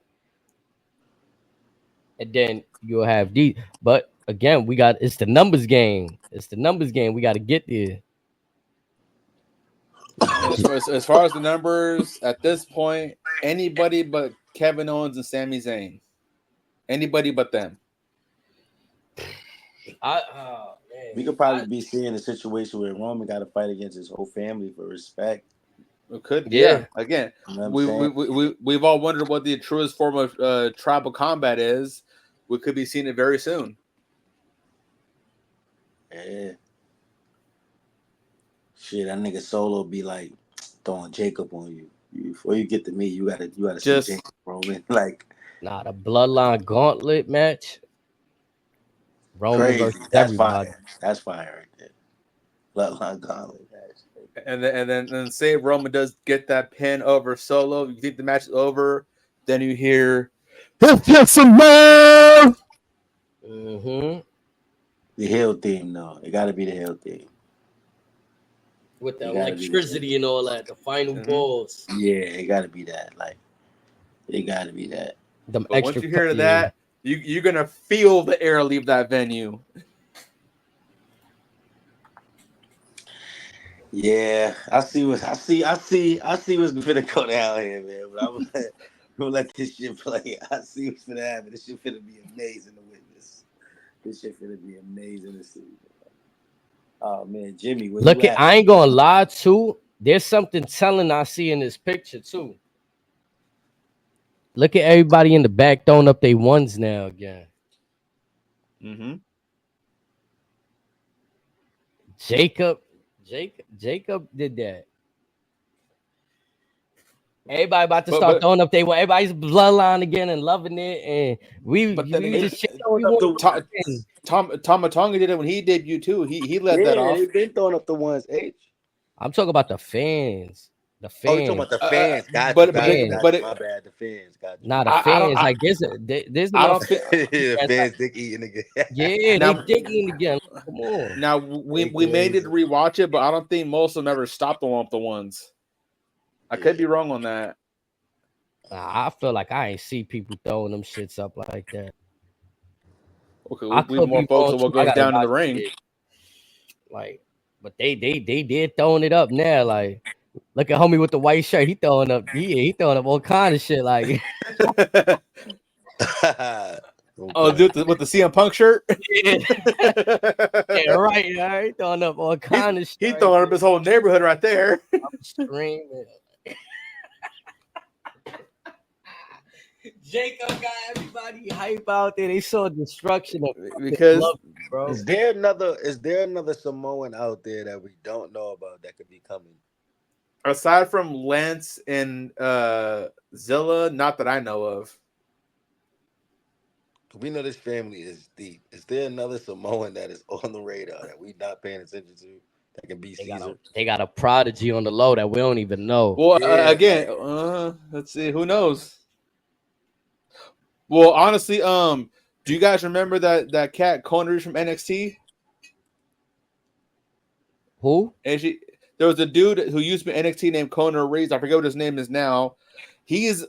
And then you'll have these. But again, it's the numbers game. It's the numbers game. We got to get there. As far as the numbers at this point, anybody but Kevin Owens and Sami Zayn. Anybody but them. We could probably be seeing a situation where Roman got to fight against his whole family for respect. It could, Yeah. Again, You know what we've all wondered what the truest form of tribal combat is. We could be seeing it very soon. Yeah. Shit, that nigga Solo be like throwing Jacob on you. Before you get to me, you gotta Just- see Jacob, Roman. Like, The bloodline gauntlet match. Roman crazy. versus That's everybody. fire. That's fire right there. Bloodline gauntlet match. And then say Roman does get that pin over Solo. You think the match is over, then you hear Let's get some more. Mm-hmm. The heel theme, though. It gotta be the heel theme. With the It gotta be electricity and all that, the final balls. Yeah, it gotta be that. Like, it gotta be that. Them but extra once you hear that, you're gonna feel the air leave that venue. Yeah, I see what's gonna go down here, man. But I'm gonna let this shit play. I see what's gonna happen. This shit gonna be amazing to witness. This shit gonna be amazing to see. Oh man, Jimmy, where look you at, I ain't gonna lie too. There's something telling I see in this picture too. Look at everybody in the back throwing up their ones now again. Mm-hmm. Jacob did that. Everybody about to start throwing up their one. Everybody's bloodline again and loving it. And we just Tama Tonga did it when he debuted too. He led that off. They've been throwing up the ones, H. I'm talking about the fans. The fans. Oh, you talking about the fans? My bad. The fans. Got you. Nah, the fans. Like there's I don't think the fans dick eating again. Yeah, Now- they digging again. Come on. Now we made it rewatch it, but I don't think most of them ever stopped throwing up the ones. I could be wrong on that. I feel like I ain't see people throwing them shits up like that. Okay, I we could more be folks wrong, on what too. I goes gotta down in the watch ring. it. Like, but they did throwing it up now. Like, look at homie with the white shirt. He throwing up all kind of shit. Like, Oh, with the CM Punk shirt. yeah, right. He throwing up all kind of shit. He throwing up his whole neighborhood right there. I'm screaming. Jacob got everybody hype out there. They saw destruction of Because love, bro. Is there another Samoan out there that we don't know about that could be coming? aside from Lance and Zilla, not that I know of. We know this family is deep. Is there another Samoan that is on the radar that we not paying attention to that can be Caesar? They got a prodigy on the low that we don't even know. Well, Yeah, again, let's see. Who knows? Well, honestly, do you guys remember that cat Connery from NXT? Who? Actually, there was a dude who used to be NXT named Conor Reeves. I forget what his name is now. He's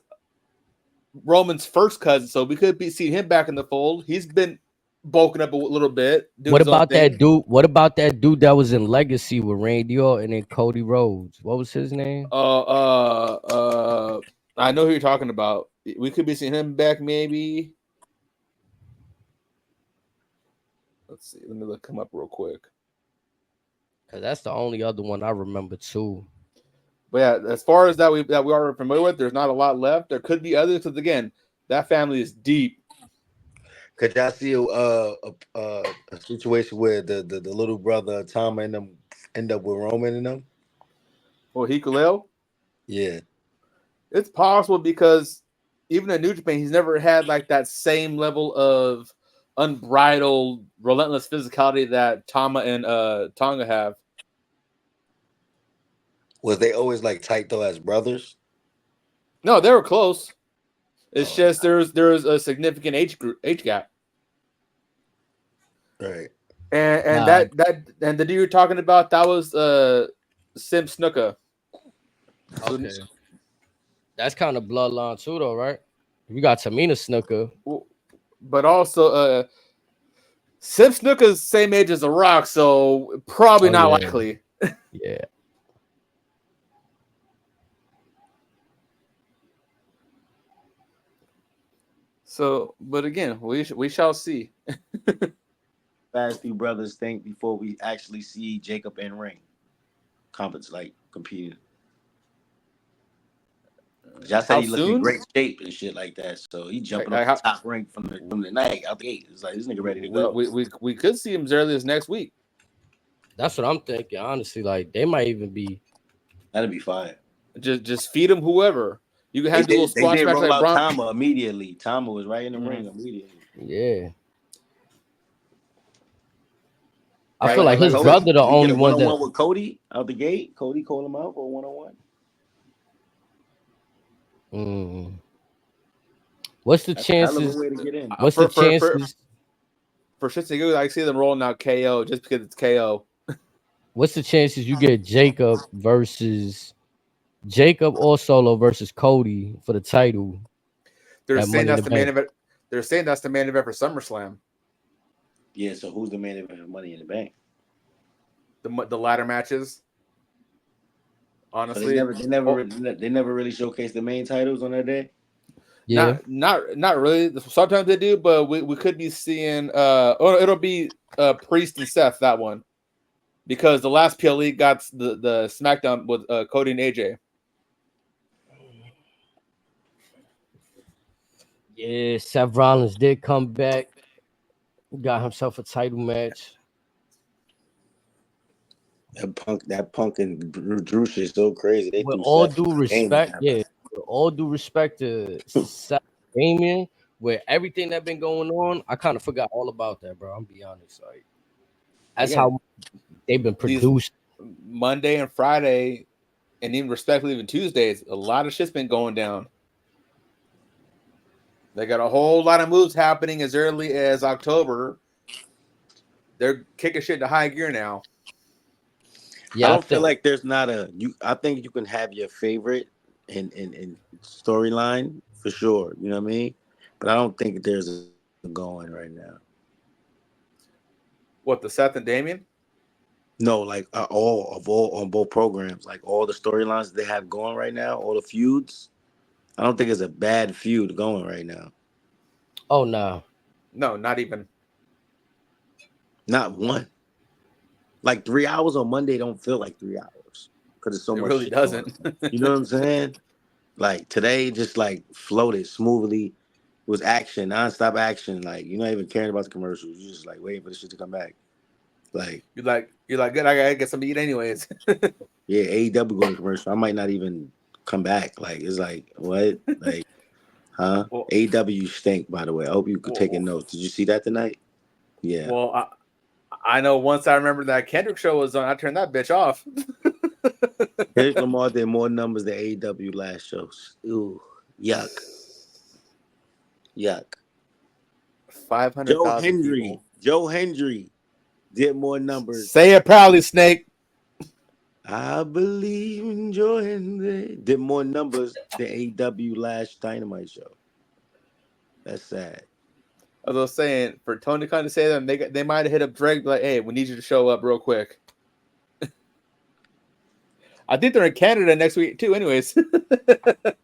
Roman's first cousin, so we could be seeing him back in the fold. He's been bulking up a little bit. What about that dude? What about that dude that was in Legacy with Randy Orton and Cody Rhodes? What was his name? I know who you're talking about. We could be seeing him back, maybe. Let's see. Let me look him up real quick. Cause that's the only other one I remember too. But yeah, as far as that we are familiar with, there's not a lot left. There could be others, because again, that family is deep. Could y'all see a situation where the little brother Tom and them end up with Roman and them? Or Hikuleo? Yeah. It's possible, because even in New Japan, he's never had like that same level of unbridled, relentless physicality that Tama and Tonga have. Was they always like tight though as brothers? No, they were close. It's just there's a significant age gap. Right. And that the dude you're talking about, that was Sim Snuka. Okay. That's kind of bloodline too, though, right? You got Tamina Snuka. But also, Sim Snuka's same age as The Rock, so probably not likely. Yeah. So, but again, we shall see. FATU brothers think before we actually see Jacob in ring, competing. Y'all said he looked in great shape and shit like that, so he jumping up the top rank from the night out the gate. It's like this nigga ready to go. We could see him as early as next week. That's what I'm thinking. Honestly, like they might even be. That'd be fine. Just feed him whoever. You can have a little squash match. They did roll like out Tama immediately. Tama was right in the ring immediately. Yeah. I feel like his brother the only one that with Cody out the gate. Cody called him out for 1-on-1. What's the chances? Way to get in. What's the chances? For shits and giggles, I see them rolling out KO just because it's KO. What's the chances you get Jacob or Solo versus Cody for the title? They're saying that's the main event. They're saying that's the main event for SummerSlam. Yeah, so who's the main event for Money in the Bank? The ladder matches. Honestly, so they never really showcased the main titles on that day. Yeah, not really. Sometimes they do, but we could be seeing. It'll be Priest and Seth, that one, because the last PLE got the SmackDown with Cody and AJ. Yeah, Seth Rollins did come back, got himself a title match. That Punk and Drew shit is so crazy. They with all due respect, with all due respect to Seth Damien, with everything that been going on, I kind of forgot all about that, bro. I'm be honest, like that's how they've been produced. Monday and Friday, and even respectfully, even Tuesdays, a lot of shit's been going down. They got a whole lot of moves happening as early as October. They're kicking shit to high gear now. Yeah, I don't feel like there's not I think you can have your favorite in storyline for sure. You know what I mean? But I don't think there's a going right now. What, the Seth and Damien? No, like all on both programs, like all the storylines they have going right now, all the feuds. I don't think it's a bad feud going right now. Oh no, not even. Not one. Like 3 hours on Monday don't feel like 3 hours because it's so much. It really doesn't. You know what I'm saying? Like today, just like floated smoothly. It was action, nonstop action. Like you're not even caring about the commercials. You're just like waiting for the shit to come back. Like you're like good. I gotta get something to eat anyways. Yeah, AEW going to commercial. I might not even come back. Like it's like what? Like, huh? Well, AEW stink. By the way, I hope you could take a note. Did you see that tonight? Yeah. Well, I know once I remember that Kendrick show was on, I turned that bitch off. Kendrick Lamar did more numbers than AEW last shows. Ooh, yuck. 500,000 Joe Hendry did more numbers. Say it proudly, Snake. I believe in Joe Hendry did more numbers than AEW last Dynamite show. That's sad. As I was saying, for Tony Khan to say that, they might have hit up Drake like, "Hey, we need you to show up real quick." I think they're in Canada next week too. Anyways, but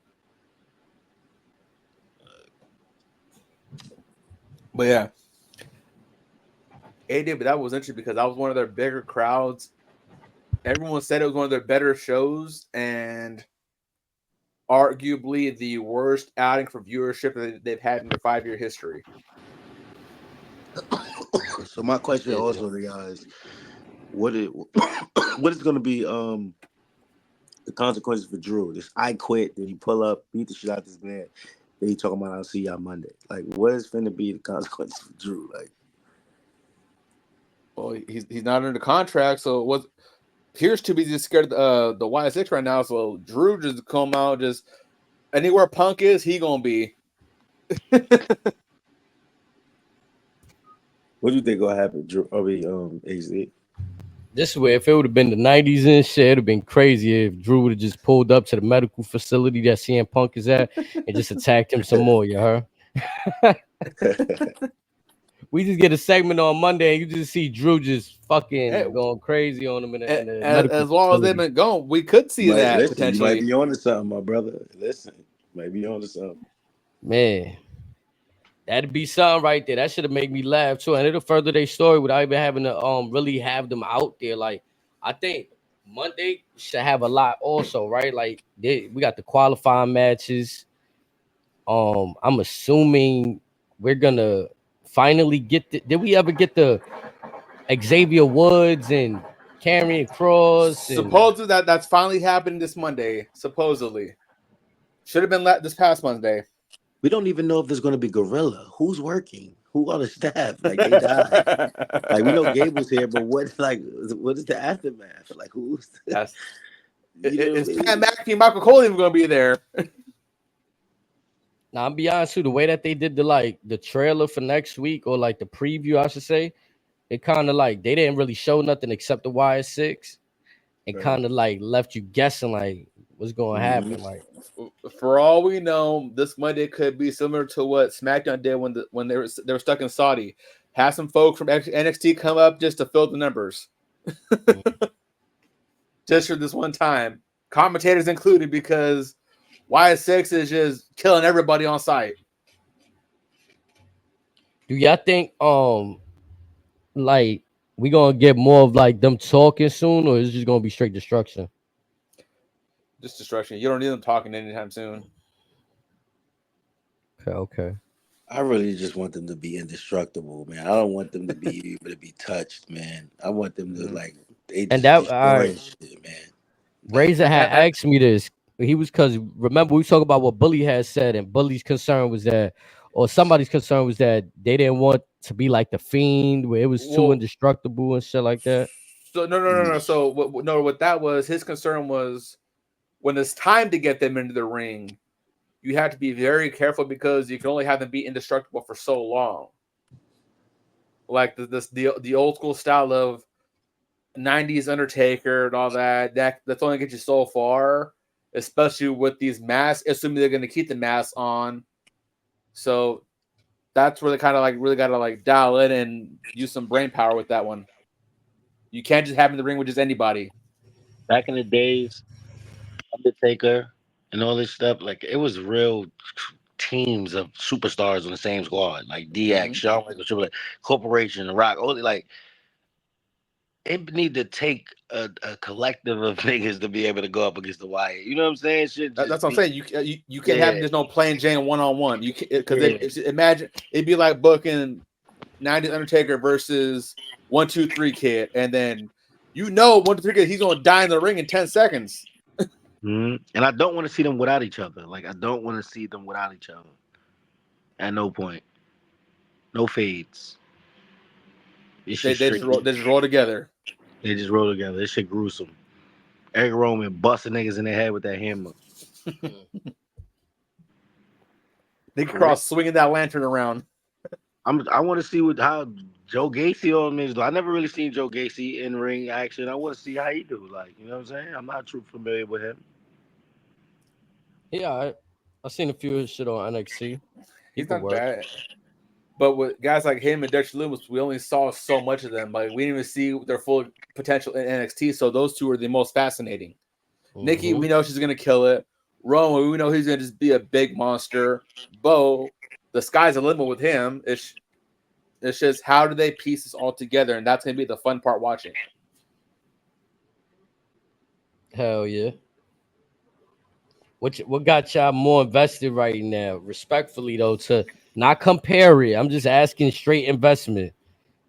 yeah, AD, but that was interesting because that was one of their bigger crowds. Everyone said it was one of their better shows, and arguably the worst outing for viewership that they've had in their 5-year history. So my question also to y'all is, what is going to be the consequences for Drew? This I quit. Did he pull up, beat the shit out of this man? Then he talking about I'll see y'all Monday. Like, what is going to be the consequences for Drew? Like, well, he's not under contract, so what appears to be just scared of the Y6 right now. So Drew just come out, just anywhere Punk is, he gonna be. What do you think gonna happen, Drew? I mean, AZ? This way, if it would have been the 90s and shit, it'd have been crazy if Drew would have just pulled up to the medical facility that CM Punk is at and just attacked him some more, you heard? We just get a segment on Monday and you just see Drew just fucking going crazy on him in the medical as long as they've been going, we could see that listen, potentially. you might be onto something, my brother. Listen, might be onto something. Man, that'd be something right there. That should have made me laugh too, and it'll further their story without even having to really have them out there. Like, I think Monday should have a lot also, right? Like, we got the qualifying matches. I'm assuming we're gonna finally get did we ever get the Xavier Woods and Karrion Kross? Supposedly that's finally happening this Monday. Supposedly, should have been this past Monday. We don't even know if there's going to be Gorilla. Who's working? Who on the staff? Like, they died. Like, we know Gable's here, but what is the aftermath? Like, who's that's it's Pat McAfee and Michael Cole even going to be there. Now, I'll be honest with you, the way that they did the trailer for next week, or like the preview, I should say, it kind of like they didn't really show nothing except the Wire 6. It kind of like left you guessing like what's going to happen. Like, for all we know, this Monday could be similar to what SmackDown did when they were stuck in Saudi. Have some folks from NXT come up just to fill the numbers, just for this one time, commentators included, because Y6 is just killing everybody on site. Do y'all think like we gonna get more of like them talking soon, or is it just gonna be straight destruction? Just destruction. You don't need them talking anytime soon. Okay. I really just want them to be indestructible, man. I don't want them to be able to be touched, man. I want them to like shit, man. Razor had asked me this. He was, because remember we talked about what Bully had said, and Bully's concern was that, or somebody's concern was that they didn't want to be like the Fiend, where it was too indestructible and shit like that. So no. So what that was, his concern was when it's time to get them into the ring, you have to be very careful because you can only have them be indestructible for so long. Like the old school style of 90s Undertaker and all that's only get you so far, especially with these masks, assuming they're going to keep the masks on. So that's where they kind of like really got to like dial in and use some brain power with that one. You can't just have in the ring with just anybody. Back in the days, Undertaker and all this stuff, like it was real teams of superstars on the same squad, like DX, Shawn Michaels, Triple H, Corporation, The Rock. Only like it need to take a collective of niggas to be able to go up against the Wyatt. You know what I'm saying? That's what I'm saying. You can't have there's no plain Jane 1-on-1. You because imagine it'd be like booking 90s Undertaker versus 1-2-3 Kid, and then 1-2-3 Kid, he's gonna die in the ring in 10 seconds. And I don't want to see them without each other. Like I don't want to see them without each other. At no point. No fades. They just roll together. They just roll together. This shit gruesome. Eric Roman busting niggas in their head with that hammer. Nick Cross swinging that lantern around. I want to see how Joe Gacy on me. I never really seen Joe Gacy in ring action. I want to see how he do. Like, you know what I'm saying? I'm not too familiar with him. Yeah, I've seen a few of his shit on NXT. He's not bad. But with guys like him and Dexter Loomis, we only saw so much of them. Like, we didn't even see their full potential in NXT. So those two are the most fascinating. Nikki, we know she's gonna kill it. Roman, we know he's gonna just be a big monster. Bo, the sky's the limit with him. It's just how do they piece this all together, and that's gonna be the fun part watching. Hell yeah. What got y'all more invested right now? Respectfully though, to not compare it. I'm just asking straight investment.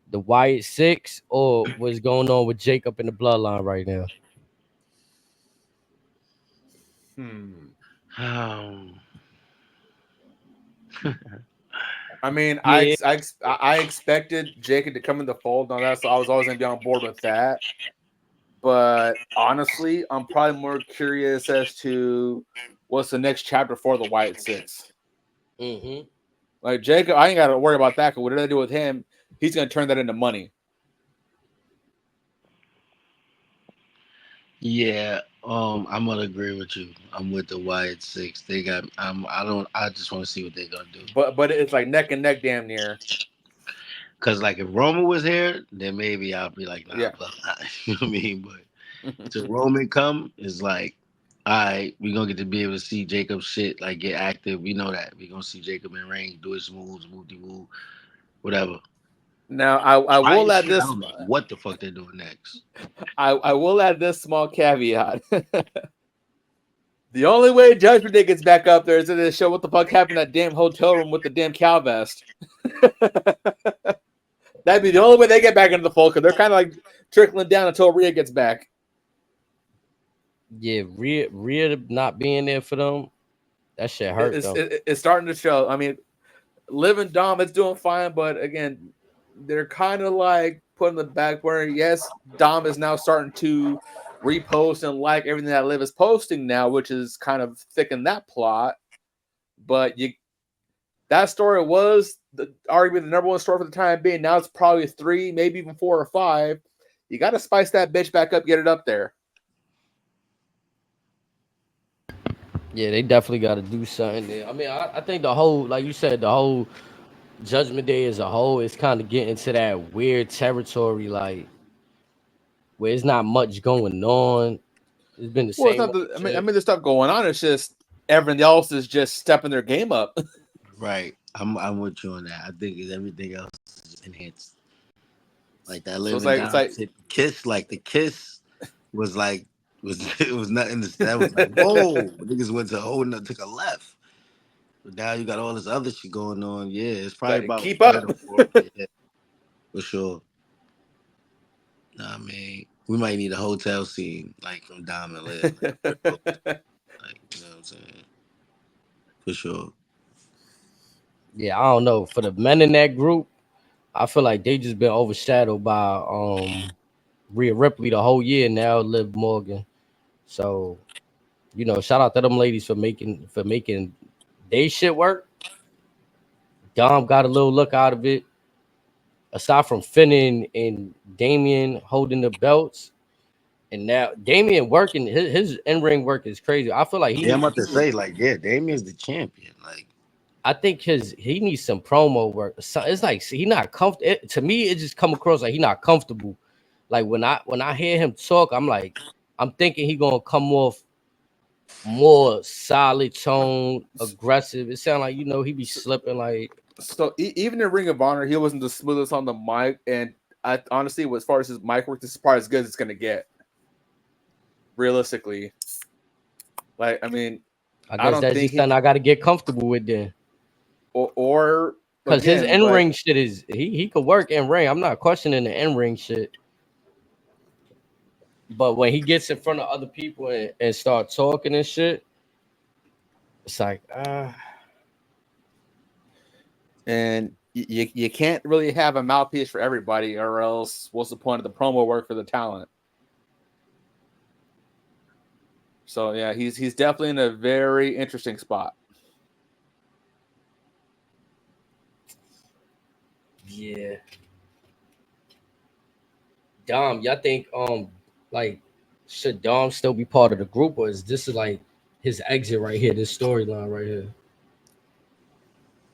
The Wyatt 6 or what's going on with Jacob in the bloodline right now? I mean, yeah. I expected Jacob to come in the fold and all that, so I was always gonna be on board with that. But honestly, I'm probably more curious as to what's the next chapter for the Wyatt 6. Like Jacob, I ain't got to worry about that. Because whatever they do with him, he's gonna turn that into money. Yeah, I'm gonna agree with you. I'm with the Wyatt 6. They got. I just want to see what they're gonna do. But it's like neck and neck, damn near. Cause like if Roman was here, then maybe I'll be like, nah, Yeah. fuck that. You know what I mean? But to Roman come is like, all right, we're gonna get to be able to see Jacob's shit like get active. We know that we're gonna see Jacob in ring, do his moves, woo, whatever. Now I will Wyatt add shit, I this. don't know what the fuck they're doing next. I will add this small caveat. The only way Judgment Day gets back up there is to show what the fuck happened in that damn hotel room with the damn cow vest. That'd be the only way they get back into the fold, because they're kind of like trickling down until Rhea gets back. Yeah, Rhea not being there for them, that shit hurt though. It's starting to show. I mean, Liv and Dom is doing fine, but again, they're kind of like putting the back burner. Yes, Dom is now starting to repost and like everything that Liv is posting now, which is kind of thickened that plot. But that story was arguably the number one story for the time being. Now it's probably 3, maybe even 4 or 5. You got to spice that bitch back up, get it up there. Yeah, they definitely got to do something there. I mean, I think the whole, like you said, the whole Judgment Day as a whole is kind of getting to that weird territory, like where it's not much going on. It's been the Well, it's same. not. I mean, there's stuff going on. It's just everyone else is just stepping their game up. Right, I'm with you on that. I think everything else is enhanced. Like that So living it's like kiss, like the kiss was like it was nothing. That was like whoa, niggas went to a whole nother, took a left. But now you got all this other shit going on. Yeah, it's probably like, about keep up. Yeah, for sure. Nah, man, we might need a hotel scene like from Diamond Live. Like, you know what I'm saying? For sure. Yeah, I don't know. For the men in that group, I feel like they just been overshadowed by Rhea Ripley the whole year now, Liv Morgan. So, shout out to them ladies for making they shit work. Dom got a little look out of it. Aside from Finn and Damian holding the belts, and now Damian working his in-ring work is crazy. I feel like I'm about to say, like, yeah, Damien's the champion. Like, I think he needs some promo work. So it's like he not comfortable. To me, it just come across like he not comfortable. Like when I hear him talk, I'm thinking he gonna come off more solid tone, aggressive. It sounds like he be slipping like. So even in Ring of Honor, he wasn't the smoothest on the mic, and I honestly, as far as his mic work, this is probably as good as it's gonna get. Realistically, like I mean, I guess that's just something I got to get comfortable with then. Or because his in ring shit is he could work in ring. I'm not questioning the in ring shit, but when he gets in front of other people and start talking and shit, it's like and you can't really have a mouthpiece for everybody, or else what's the point of the promo work for the talent? So yeah, he's definitely in a very interesting spot. Yeah. Dom, y'all think like should Dom still be part of the group, or is this like his exit right here, this storyline right here?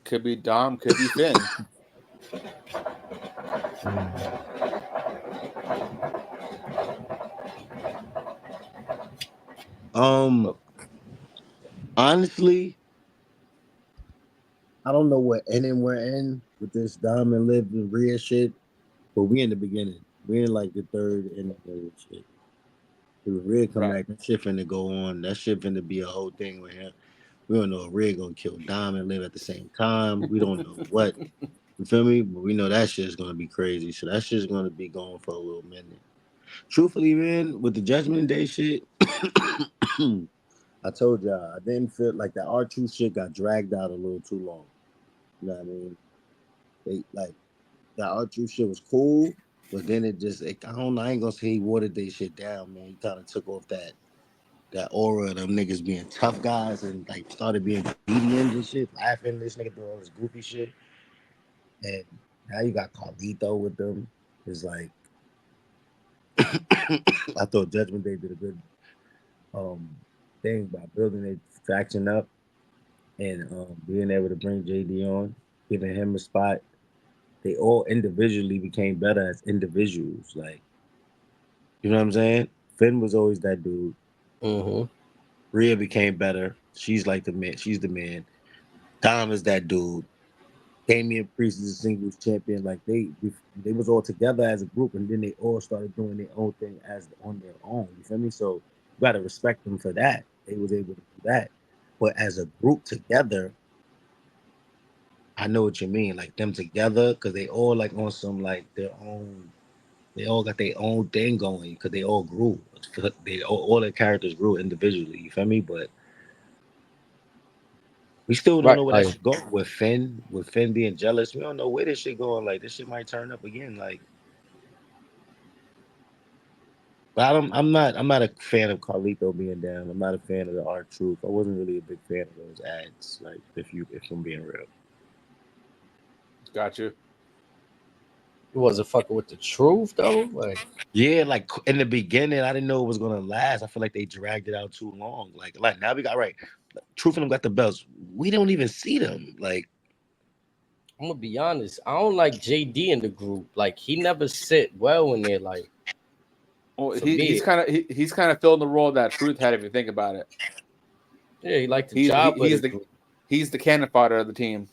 Could be Dom, could be Finn. Honestly, I don't know what inning we're in with this Diamond Liv and Rhea shit, but we in the beginning. We in like the third inning of shit. If Rhea come back, that shit finna go on. That shit finna be a whole thing with him. We don't know if Rhea gonna kill Diamond Liv at the same time. We don't know what. You feel me? But we know that shit's gonna be crazy. So that shit's gonna be going for a little minute. Truthfully, man, with the Judgment Day shit, I told y'all I didn't feel like the R2 shit got dragged out a little too long. You know what I mean? They like the R2 shit was cool, but then I don't know, I ain't gonna say he watered they shit down, man. He kind of took off that aura of them niggas being tough guys and like started being comedians and shit, laughing. This nigga doing all this goofy shit. And now you got Carlito with them. It's like I thought Judgment Day did a good thing by building their faction up and being able to bring JD on, giving him a spot. They all individually became better as individuals. Like, you know what I'm saying? Finn was always that dude. Mm-hmm. Rhea became better. She's like the man. She's the man. Dom is that dude. Damian Priest is a singles champion. Like they was all together as a group, and then they all started doing their own thing as on their own. You feel me? So you gotta respect them for that. They was able to do that. But as a group together, I know what you mean. Like them together, because they all like on some like their own. They all got their own thing going because they all grew. They all their characters grew individually. You feel me? But we still don't Right. know where that Like shit going with Finn. With Finn being jealous, we don't know where this shit going. Like this shit might turn up again. Like, but I'm not a fan of Carlito being down. I'm not a fan of the R Truth. I wasn't really a big fan of those ads. Like if I'm being real. Got you. it wasn't fucking with the truth though. Like Yeah, like in the beginning, I didn't know it was gonna last. I feel like they dragged it out too long. Like now we got right. Truth and them got the belts. We don't even see them. Like I'm gonna be honest, I don't like JD in the group. Like he never sit well in there. Like Well, for me, he's kind of filling the role that Truth had. If you think about it, yeah, he liked the job of the group. he's the cannon fodder of the team.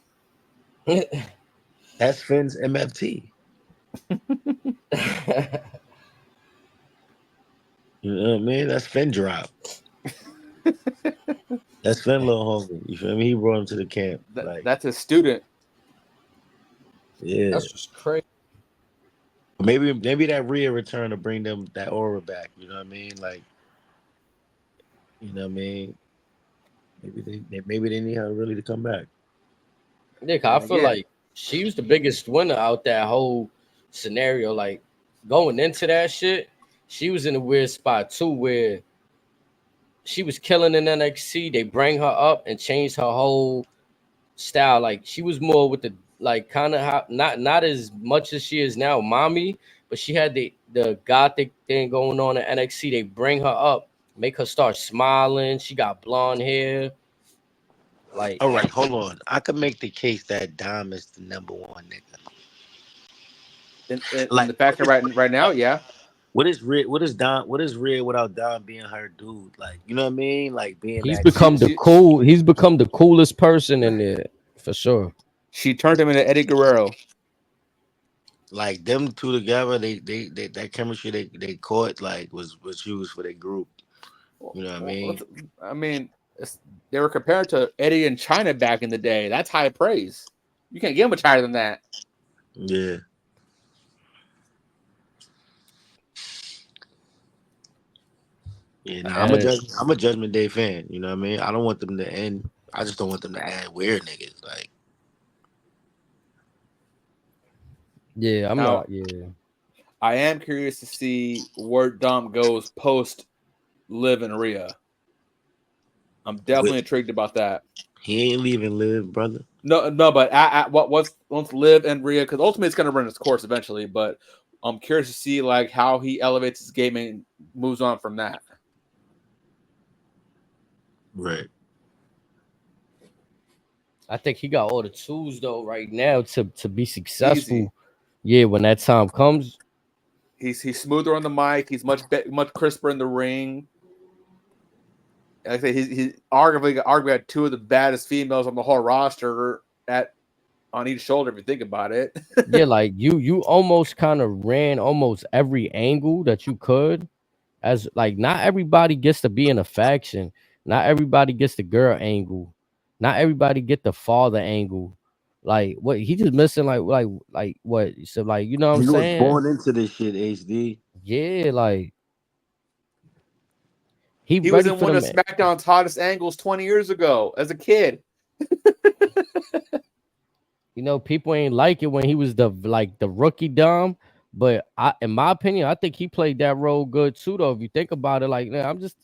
that's Finn's MFT. You know what I mean? That's Finn drop. That's Finn little homie. You feel me? He brought him to the camp. Like That's a student. yeah. That's just crazy. Maybe that Rhea return to bring them that aura back. You know what I mean? Like, you know what I mean? Maybe they need her really to come back. Yeah, 'cause I feel like she was the biggest winner out that whole scenario. Like going into that shit, she was in a weird spot too, where she was killing in NXT. They bring her up and change her whole style. Like she was more with the like kind of not as much as she is now, mommy, but she had the gothic thing going on at NXT. They bring her up, make her start smiling. She got blonde hair. Like All right, hold on. I could make the case that Dom is the number one nigga. In Like the faction right now, yeah. what is Red? What is Dom? What is Red without Dom being her dude? Like you know what I mean? Like being he's that become guy. he's become the coolest person in there for sure. She turned him into Eddie Guerrero. Like them two together, they that chemistry they caught like was huge for their group. You know what I mean? I mean, they were compared to Eddie and China back in the day. That's high praise. You can't get much higher than that. Yeah. Yeah, nah, I'm a Judgment Day fan. You know what I mean? I don't want them to end. I just don't want them to add weird niggas. Like, Yeah, I'm not. Yeah, I am curious to see where Dom goes post Liv and Rhea. I'm definitely intrigued about that. he ain't leaving Liv, brother. No, but once Liv and Rhea, because ultimately it's going to run its course eventually. But I'm curious to see like how he elevates his game and moves on from that. Right. I think he got all the tools though right now to be successful. Easy. Yeah, when that time comes, he's smoother on the mic. He's much crisper in the ring. Like I say, he's arguably had two of the baddest females on the whole roster on each shoulder. If you think about it, yeah, like you almost kind of ran almost every angle that you could. As like, not everybody gets to be in a faction. Not everybody gets the girl angle. Not everybody get the father angle. Like what he just missing like what? So like you know what I'm You was saying? born into this shit, HD. Yeah, like he was ready in for one of them. SmackDown's hottest angles 20 years ago as a kid. You know, people ain't like it when he was the rookie Dom, but in my opinion, I think he played that role good too. Though, if you think about it, like I'm just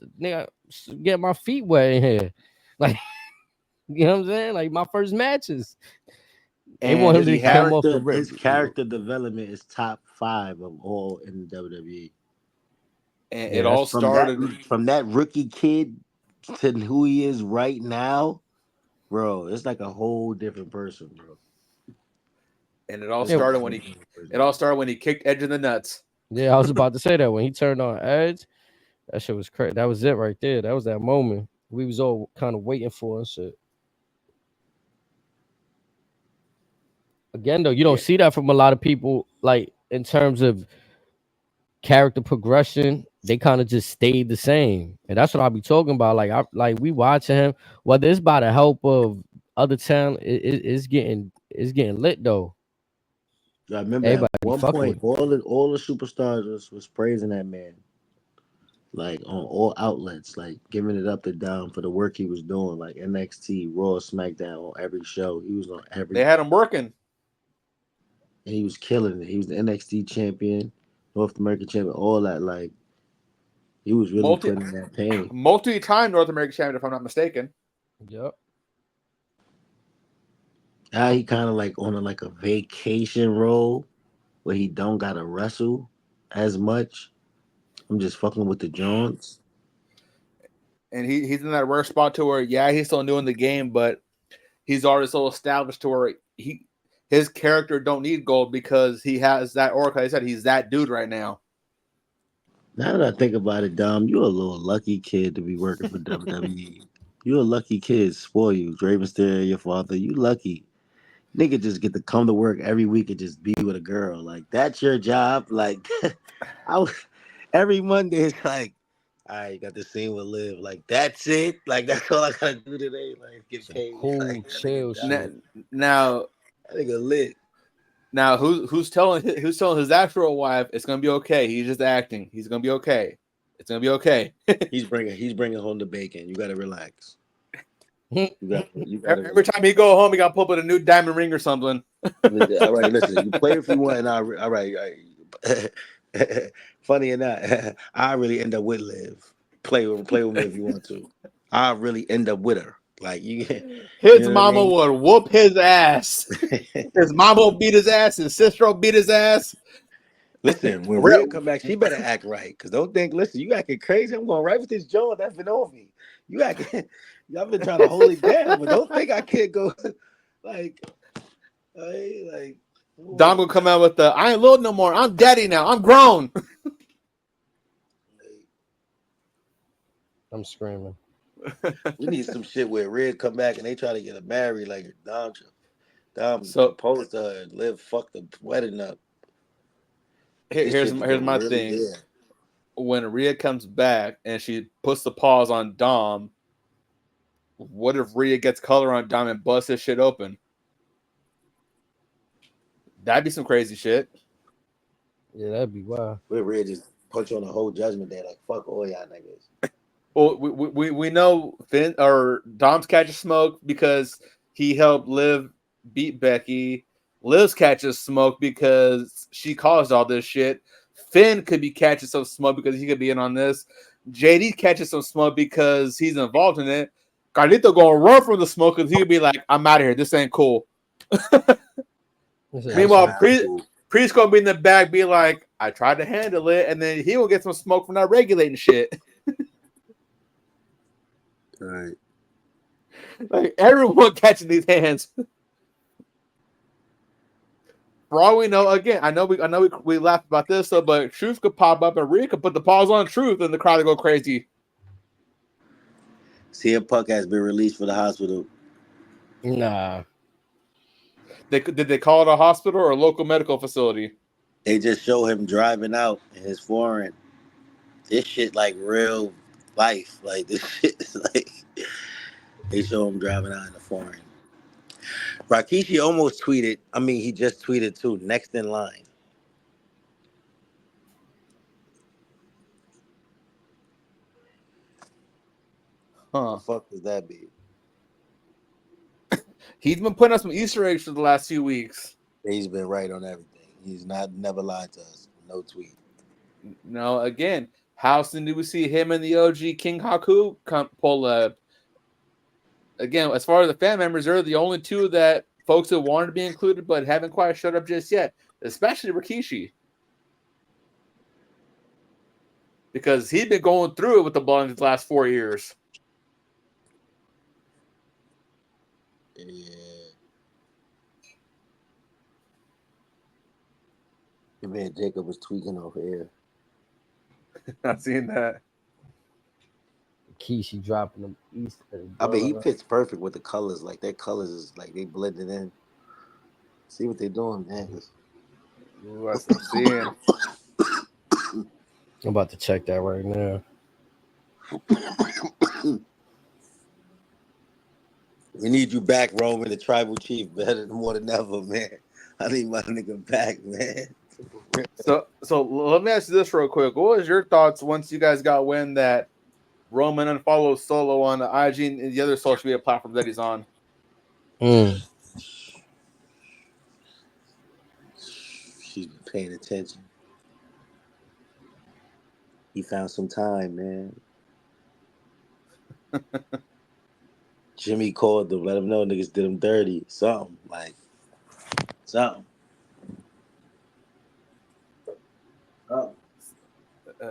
get my feet wet in here, like you know what I'm saying, like my first matches. They want him to come off the rip. His character development is top 5 of all in the WWE. And Yeah, it that's all started. from that rookie kid to who he is right now, bro. It's like a whole different person, bro. And it all It's like a started whole when he different person. it all started when he kicked Edge in the nuts. Yeah, I was about to say that when he turned on Edge, that shit was crazy. That was it right there. That was that moment we was all kind of waiting for and shit. Again, though, you don't Yeah. see that from a lot of people. Like in terms of character progression, they kind of just stayed the same, and that's what I'll be talking about. Like we watching him, whether it's by the help of other talent, it's getting lit though. I remember at Everybody one fucking point, with all the superstars was praising that man, like on all outlets, like giving it up to Dom for the work he was doing, like NXT, Raw, SmackDown, on every show. He was on every, They had him working. and he was killing it. He was the NXT champion, North American champion, all that. Like he was really Multi putting in that pain. multi-time North American champion, if I'm not mistaken. it. Yep. Now he kind of like on a vacation role where he don't gotta wrestle as much. I'm just fucking with the Jones. And he's in that rare spot to where he's still new in the game, but he's already so established to where his character don't need gold because he has that aura. Like I said, he's that dude right now. Now that I think about it, Dom, you're a little lucky kid to be working for WWE. You're a lucky kid, spoil you. Dre Mysterio, your father, you lucky. Nigga just get to come to work every week and just be with a girl. Like, that's your job. Like, every Monday it's like, all right, you got the scene with Liv. Like, that's it. Like, that's all I gotta do today. Like, get Some paid. cool Like, chill shit. Now, that nigga lit. now, who's telling his actual wife it's gonna be okay? He's just acting. He's gonna be okay. It's gonna be okay. He's bringing home the bacon. You gotta relax. You gotta Every time he go home, he got pulled with a new diamond ring or something. all right, listen. You play if you want, and all right. Funny or not, I really end up with Liv. Play with me if you want to. I really end up with her. Like you, His you know mama what would whoop his ass. I mean? His mama will beat his ass. His sister will beat his ass. Listen, when Rhea come back, she better act right. Cause don't think, listen, you acting crazy. I'm going right with this Joe that's been on me. You acting, y'all been trying to hold it down, but don't think I can't go like. Dom will come out with the I ain't little no more. I'm daddy now. I'm grown. I'm screaming. We need some shit where Red come back and they try to get her married like Dom So- proposed to her and Liv fucked the wedding up. Here's my really thing. there. When Rhea comes back and she puts the paws on Dom, what if Rhea gets color on Dom and busts his shit open? That'd be some crazy shit. Yeah, that'd be wild. Where Red just punch on the whole Judgment Day like fuck all y'all niggas. Well, we know Finn or Dom's catches smoke because he helped Liv beat Becky. Liv's catches smoke because she caused all this shit. Finn could be catching some smoke because he could be in on this. JD catches some smoke because he's involved in it. Carlito gonna run from the smoke because he could be like, "I'm out of here. This ain't cool." Meanwhile, Priest gonna be in the back, be like, "I tried to handle it," and then he will get some smoke from not regulating shit. Right. Like everyone catching these hands. For all we know, again, I know we laugh about this, so but Truth could pop up and Rhea could put the paws on Truth, and the crowd would go crazy. CM Punk has been released from the hospital. Nah. Did they call it a hospital or a local medical facility? They just show him driving out in his foreign. This shit like real life. Like this shit is like they show him driving out in the foreign. Rikishi almost tweeted. I mean, he just tweeted too. Next in line. Huh? The fuck does that be? He's been putting up some Easter eggs for the last few weeks. He's been right on everything. He's never lied to us. No tweet. No, again, how soon do we see him and the OG King Haku pull up? Again, as far as the fan members, they're the only two that folks that wanted to be included but haven't quite showed up just yet, especially Rikishi. because he's been going through it with the blood in the last 4 years. Yeah. Your man Jacob was tweaking off air. Not seeing that. Key, she dropping them east. I mean, he fits perfect with the colors. Like their colors is like they blended in. See what they're doing, man. Ooh, that's what I'm seeing. I'm about to check that right now. We need you back, Roman, the tribal chief, better than more than ever, man. I need my nigga back, man. So let me ask you this real quick. What was your thoughts once you guys got wind that Roman unfollowed Solo on the IG and the other social media platform that he's on? She's been paying attention. He found some time, man. Jimmy called them, let him know niggas did him dirty. Something.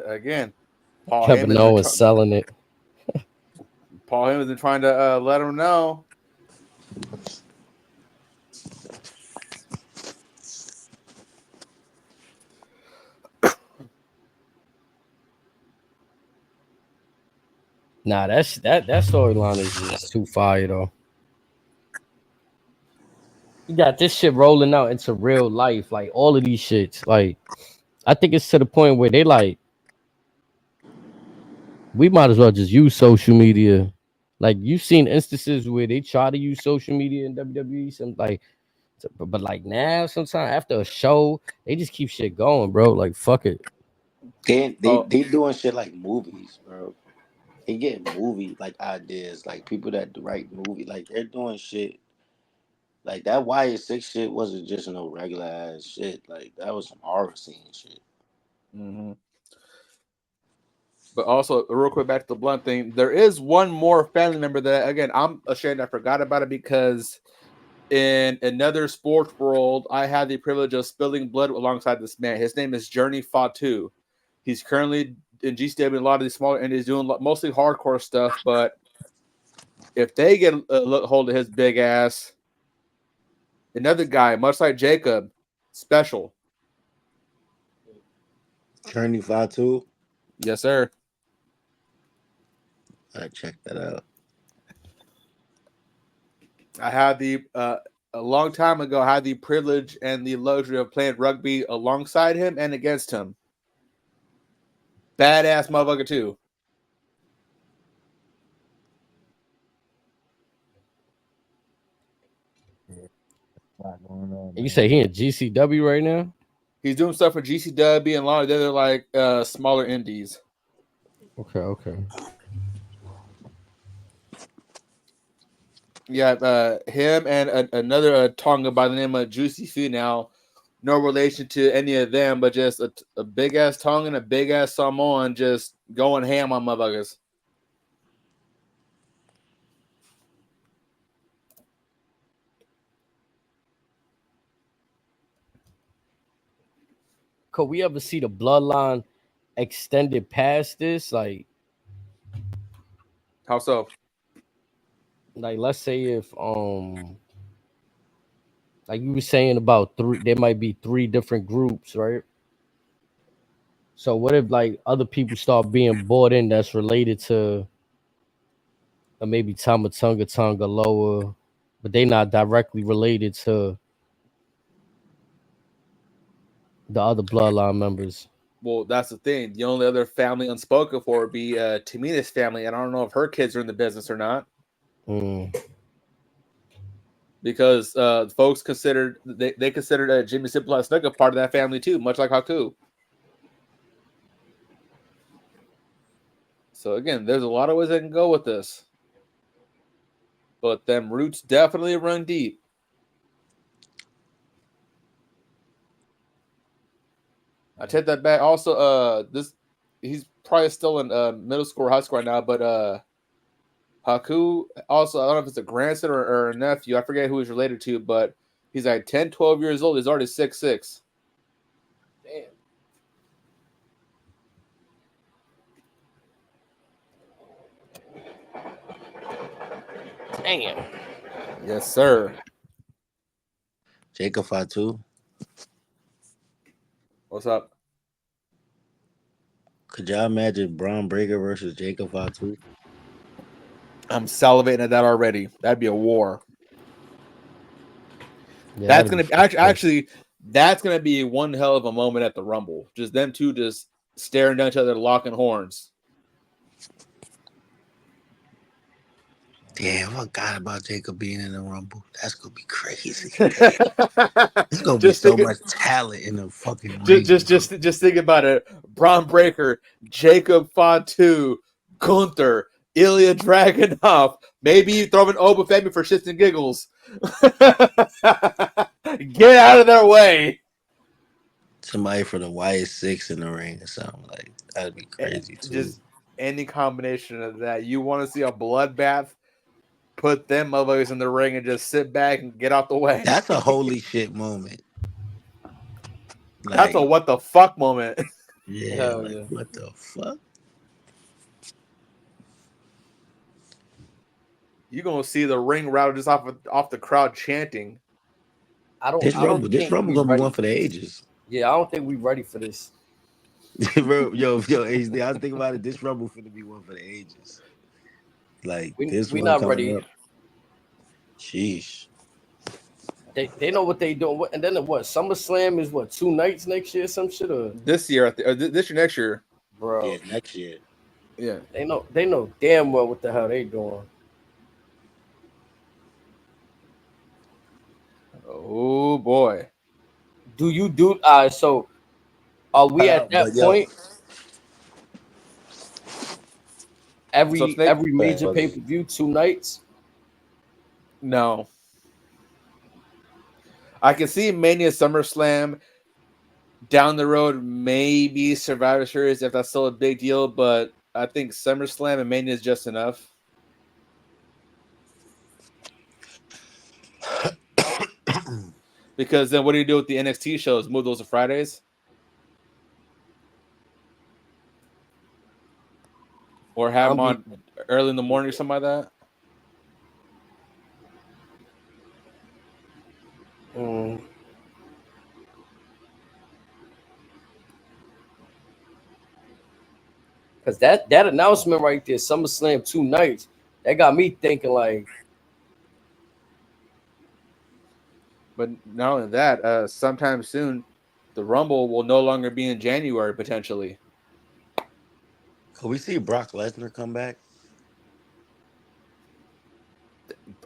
Again, Paul Kevin Heyman was selling it. Paul Heyman's been trying to let him know. Nah, that storyline is just too fire though. You got this shit rolling out into real life, like all of these shits. Like, I think it's to the point where they like, we might as well just use social media. Like, you've seen instances where they try to use social media in WWE, some like, but like now, sometimes after a show, they just keep shit going, bro. Like, fuck it. They doing shit like movies, bro. They getting movie like ideas, like people that write movie, like they're doing shit. Like that YS6 shit wasn't just no regular ass shit. Like that was some horror scene shit. Mm-hmm. But also, real quick, back to the Blunt thing. There is one more family member that, again, I'm ashamed I forgot about it because in another sports world, I had the privilege of spilling blood alongside this man. His name is Journey FATU. He's currently in GCW and a lot of these smaller indies doing mostly hardcore stuff. But if they get a hold of his big ass, another guy, much like Jacob, special. Journey FATU? Yes, sir. I check that out. I had the a long time ago. I had the privilege and the luxury of playing rugby alongside him and against him. Badass motherfucker too. You say he in GCW right now? He's doing stuff for GCW and a lot of the other like smaller indies. Okay. Yeah, him and another Tonga by the name of Juicy Fee. Now, no relation to any of them, but just a big ass Tongan and a big ass Samoan just going ham on motherfuckers. Could we ever see the bloodline extended past this? Like, how so? Like, let's say if like you were saying about there might be 3 different groups, right? So what if like other people start being bought in that's related to maybe Tonga Lower, but they not directly related to the other bloodline members? Well, that's the thing. The only other family unspoken for would be Tamina's family, and I don't know if her kids are in the business or not. Because folks considered they considered Jimmy Simple and Snuka part of that family too, much like Haku. So again, there's a lot of ways they can go with this, but them roots definitely run deep. I take that back. Also, he's probably still in middle school or high school right now, but Haku also, I don't know if it's a grandson or a nephew. I forget who he's related to, but he's like 10, 12 years old. He's already 6'6". Damn. Damn. Yes, sir. Jacob Fatu. What's up? Could y'all imagine Braun Breaker versus Jacob Fatu? I'm salivating at that already. That'd be a war. Yeah, That's that'd gonna be actually that's gonna be one hell of a moment at the Rumble. Just them two just staring down each other, locking horns. Damn, I forgot about Jacob being in the Rumble. That's gonna be crazy. There's gonna be so much talent in the fucking ring. Just think about it. Braun Breaker, Jacob Fatu, Gunther, Ilya Dragunov. Maybe you throw an Obafemi for shits and giggles. Get out of their way. Somebody for the YS6 in the ring or something like that'd be crazy too. Just any combination of that. You want to see a bloodbath? Put them motherfuckers in the ring and just sit back and get out the way. That's a holy shit moment. Like, that's a what the fuck moment. Yeah, like, yeah. What the fuck? You're gonna see the ring rattle just off the crowd chanting. This Rumble gonna be one for the ages. Yeah, I don't think we're ready for this. yo, HD, I was thinking about it. This Rumble finna be one for the ages. Like this we one not ready. Up. Sheesh. They know what they doing. And then what? SummerSlam is what, 2 nights next year, some shit, or this year? This year, next year, bro. Yeah, next year. Yeah, they know damn well what the hell they doing. Oh boy. Do you do so are we at that point? Every major pay-per-view 2 nights? No. I can see Mania, SummerSlam down the road, maybe Survivor Series if that's still a big deal, but I think SummerSlam and Mania is just enough. Because then what do you do with the NXT shows? Move those to Fridays? Or have them on early in the morning or something like that? Because that announcement right there, SummerSlam 2 nights, that got me thinking like. But not only that, sometime soon, the Rumble will no longer be in January potentially. Could we see Brock Lesnar come back?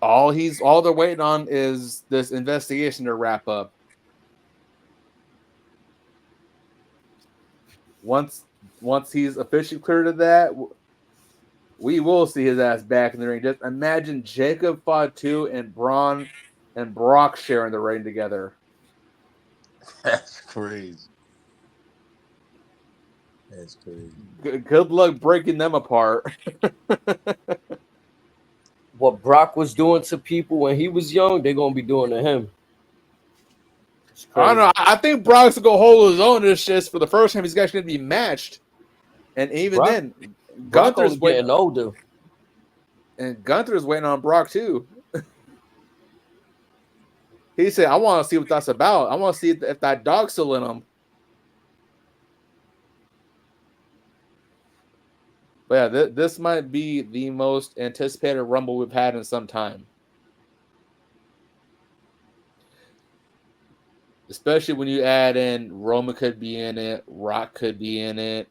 All they're waiting on is this investigation to wrap up. Once he's officially cleared of that, we will see his ass back in the ring. Just imagine Jacob Fatu and Braun and Brock sharing the ring together. That's crazy. That's crazy. Good luck breaking them apart. What Brock was doing to people when he was young, they're gonna be doing to him. I don't know. I think Brock's gonna hold his own. It's just for the first time he's actually gonna be matched, and even then, Gunther's getting older, and Gunther's waiting on Brock too. He said, "I want to see what that's about. I want to see if that dog's still in him." But yeah, this might be the most anticipated Rumble we've had in some time. Especially when you add in Roman could be in it, Rock could be in it.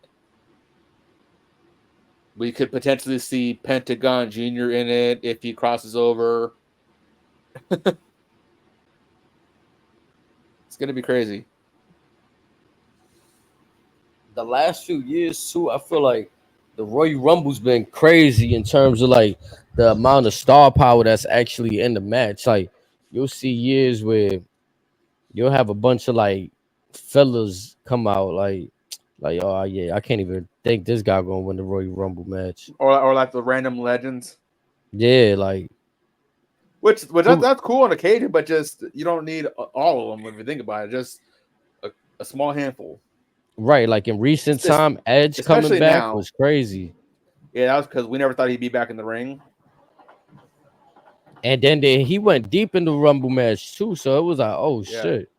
We could potentially see Pentagon Jr. in it if he crosses over. It's going to be crazy. The last few years, too, I feel like the Royal Rumble's been crazy in terms of like the amount of star power that's actually in the match. Like you'll see years where you'll have a bunch of like fellas come out like oh yeah, I can't even think this guy gonna win the Royal Rumble match. Or like the random legends. Yeah, like which that's cool on occasion, but just you don't need all of them if you think about it. Just a small handful. Right, like in recent time, Edge coming back was crazy. Yeah, that was because we never thought he'd be back in the ring. And then he went deep in the Rumble match too, so it was like, oh shit.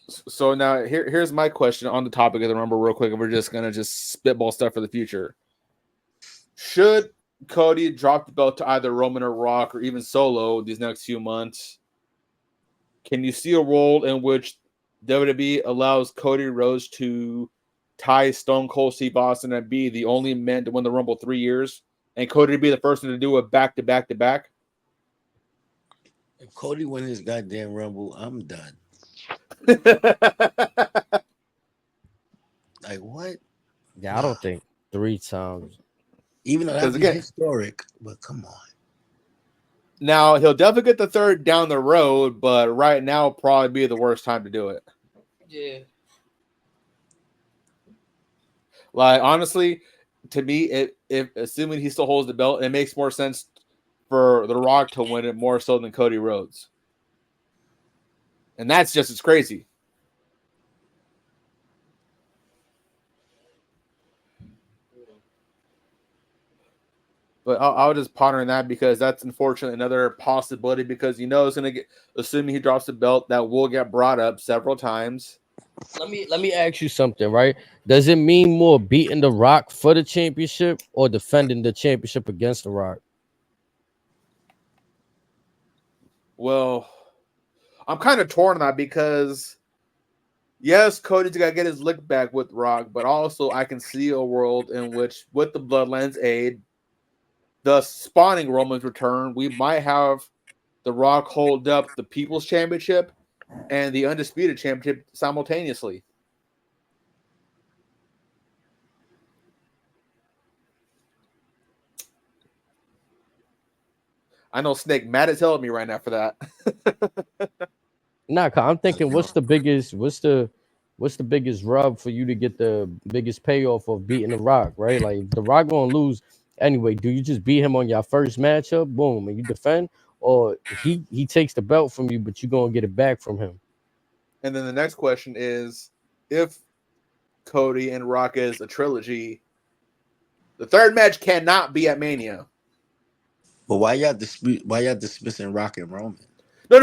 So now here's my question on the topic of the Rumble real quick, and we're just gonna spitball stuff for the future. Should Cody drop the belt to either Roman or Rock or even Solo these next few months? Can you see a world in which WWE allows Cody Rhodes to tie Stone Cold Steve Austin and be the only man to win the Rumble 3 years, and Cody to be the first one to do it back to back to back? If Cody win his goddamn Rumble, I'm done. Like what? Yeah, I don't think 3 times. Even though that's historic, but come on. Now he'll definitely get the third down the road, but right now probably be the worst time to do it. Yeah. Like honestly, to me, if assuming he still holds the belt, it makes more sense for The Rock to win it more so than Cody Rhodes. And that's just as crazy. But I was just pondering that because that's unfortunately another possibility because it's going to get, assuming he drops the belt, that will get brought up several times. Let me ask you something, right? Does it mean more beating The Rock for the championship or defending the championship against The Rock? Well, I'm kind of torn on that because yes, Cody's got to get his lick back with Rock, but also I can see a world in which with the Bloodlines aid, the spawning Roman's return, we might have The Rock hold up the People's Championship and the Undisputed Championship simultaneously. I know Snake mad as hell at me right now for that. Nah, I'm thinking what's the biggest rub for you to get the biggest payoff of beating The Rock, right? Like if The Rock gonna lose anyway, do you just beat him on your first matchup, boom, and you defend, or he takes the belt from you, but you gonna get it back from him? And then the next question is, if Cody and Rock is a trilogy, the third match cannot be at Mania. But why y'all dismissing Rock and Roman? No.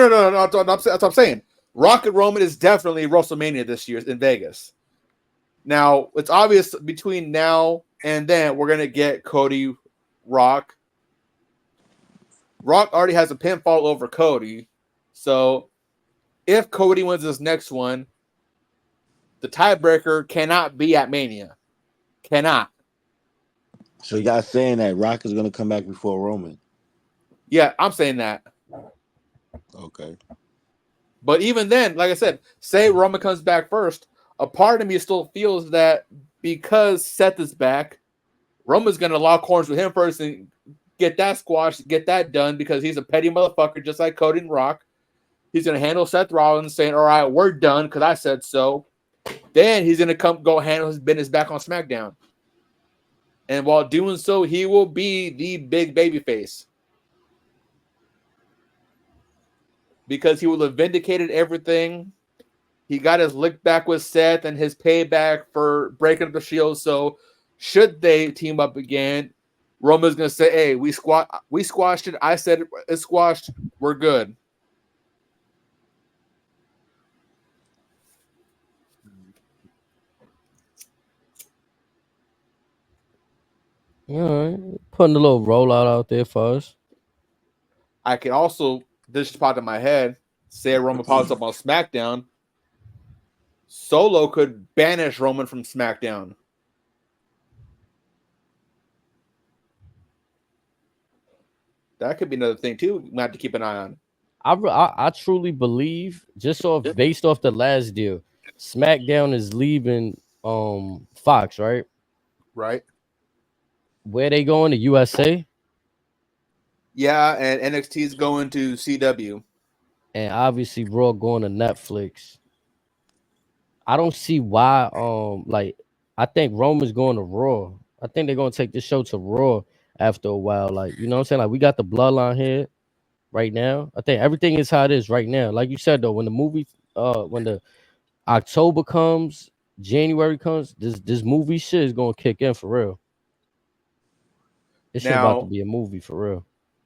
That's what I'm saying. Rock and Roman is definitely WrestleMania this year in Vegas. Now, it's obvious between now and then we're going to get Cody, Rock. Rock already has a pinfall over Cody. So, if Cody wins this next one, the tiebreaker cannot be at Mania. Cannot. So y'all saying that Rock is going to come back before Roman? Yeah, I'm saying that. Okay. But even then, like I said, say Roman comes back first, a part of me still feels that because Seth is back, Roman's going to lock horns with him first and get that squashed, get that done because he's a petty motherfucker just like Cody and Rock. He's going to handle Seth Rollins saying, all right, we're done because I said so. Then he's going to go handle his business back on SmackDown. And while doing so, he will be the big babyface. Because he will have vindicated everything. He got his lick back with Seth and his payback for breaking up the Shield. So should they team up again, Roman's going to say, hey, we squashed it. I said it's squashed. We're good. All right, putting a little rollout out there for us. I can also, this just popped in my head, say Roman pops up on SmackDown. Solo could banish Roman from SmackDown. That could be another thing too. We have to keep an eye on. I truly believe, based off the last deal, SmackDown is leaving Fox, right? Right. Where they going? To USA? Yeah, and NXT is going to CW. And obviously Raw going to Netflix. I don't see why I think Roman's going to Raw. I think they're gonna take this show to Raw after a while. Like, you know what I'm saying? Like, we got the bloodline here right now. I think everything is how it is right now. Like you said though, when the October comes, January comes, this movie shit is gonna kick in for real. This shit about to be a movie for real.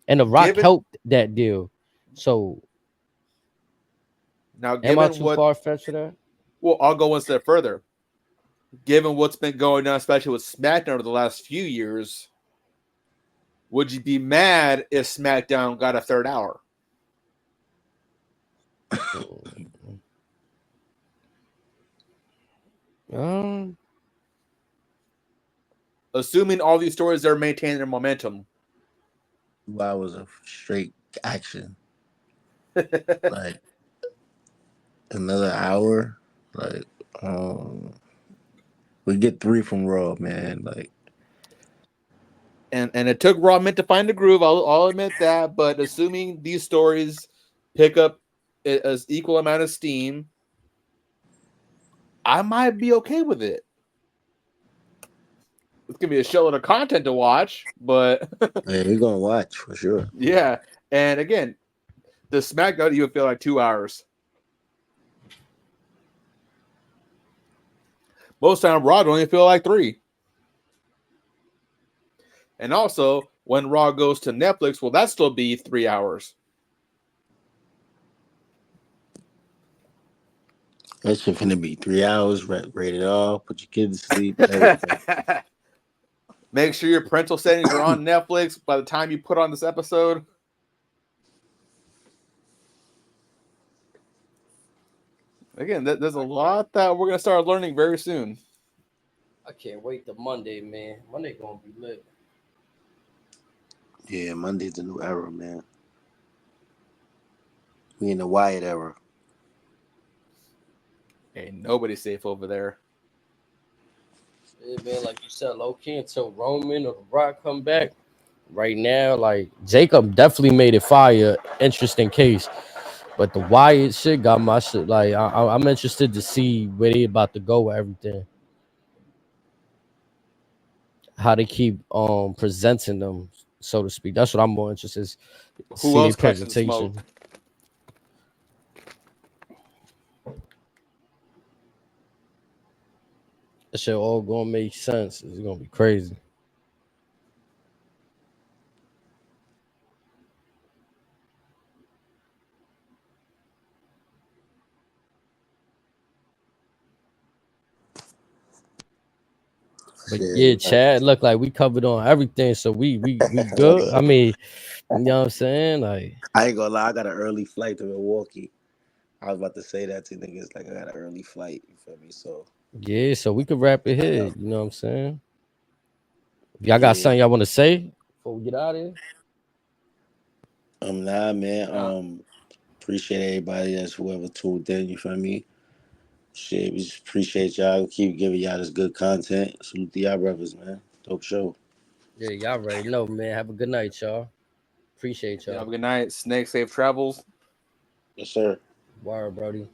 And The Rock helped that deal. So now, am I given too what, far fetched for that? well, I'll go one step further. Given what's been going on, especially with SmackDown over the last few years, would you be mad if SmackDown got a third hour? Assuming all these stories are maintaining their momentum. 2 hours of straight action. Like another hour. Like we get 3 from Raw, man. Like, and it took Raw Mint to find the groove. I'll admit that. But assuming these stories pick up as equal amount of steam, I might be okay with it. It's gonna be a shitload of content to watch, but yeah, we're gonna watch for sure. Yeah, and again, the SmackDown even feel like 2 hours. Most time Raw don't even feel like 3. And also, when Raw goes to Netflix, will that still be 3 hours? That shit finna be 3 hours, rated R, put your kids to sleep, everything. Make sure your parental settings are on Netflix by the time you put on this episode. Again, there's a lot that we're going to start learning very soon. I can't wait to Monday, man. Monday gonna be lit. Yeah, Monday's the new era, man. We in the Wyatt era. Ain't nobody safe over there. Yeah, man, like you said, low key until Roman or The Rock come back. Right now, like Jacob definitely made it fire. Interesting case. But the Wyatt shit got my shit. Like I'm interested to see where they about to go with everything. How they keep presenting them, so to speak. That's what I'm more interested in. Who See their else catching presentation. smoke? That shit all gonna make sense. It's gonna be crazy. But yeah, Chad, look like we covered on everything, so we good. I mean, you know what I'm saying? Like, I ain't gonna lie, I got an early flight to Milwaukee. I was about to say that to niggas, like I got an early flight, you feel me? So yeah, so we could wrap it here. You know what I'm saying? If y'all got something y'all want to say before we get out of here? Nah, man. Appreciate everybody that's whoever tuned in, you feel me? Shit, we just appreciate y'all. Keep giving y'all this good content. Salute to y'all brothers, man. Dope show. Yeah, y'all already know, man. Have a good night, y'all. Appreciate y'all. Have a good night. Snake, safe travels. Yes, sir. Word, Brody.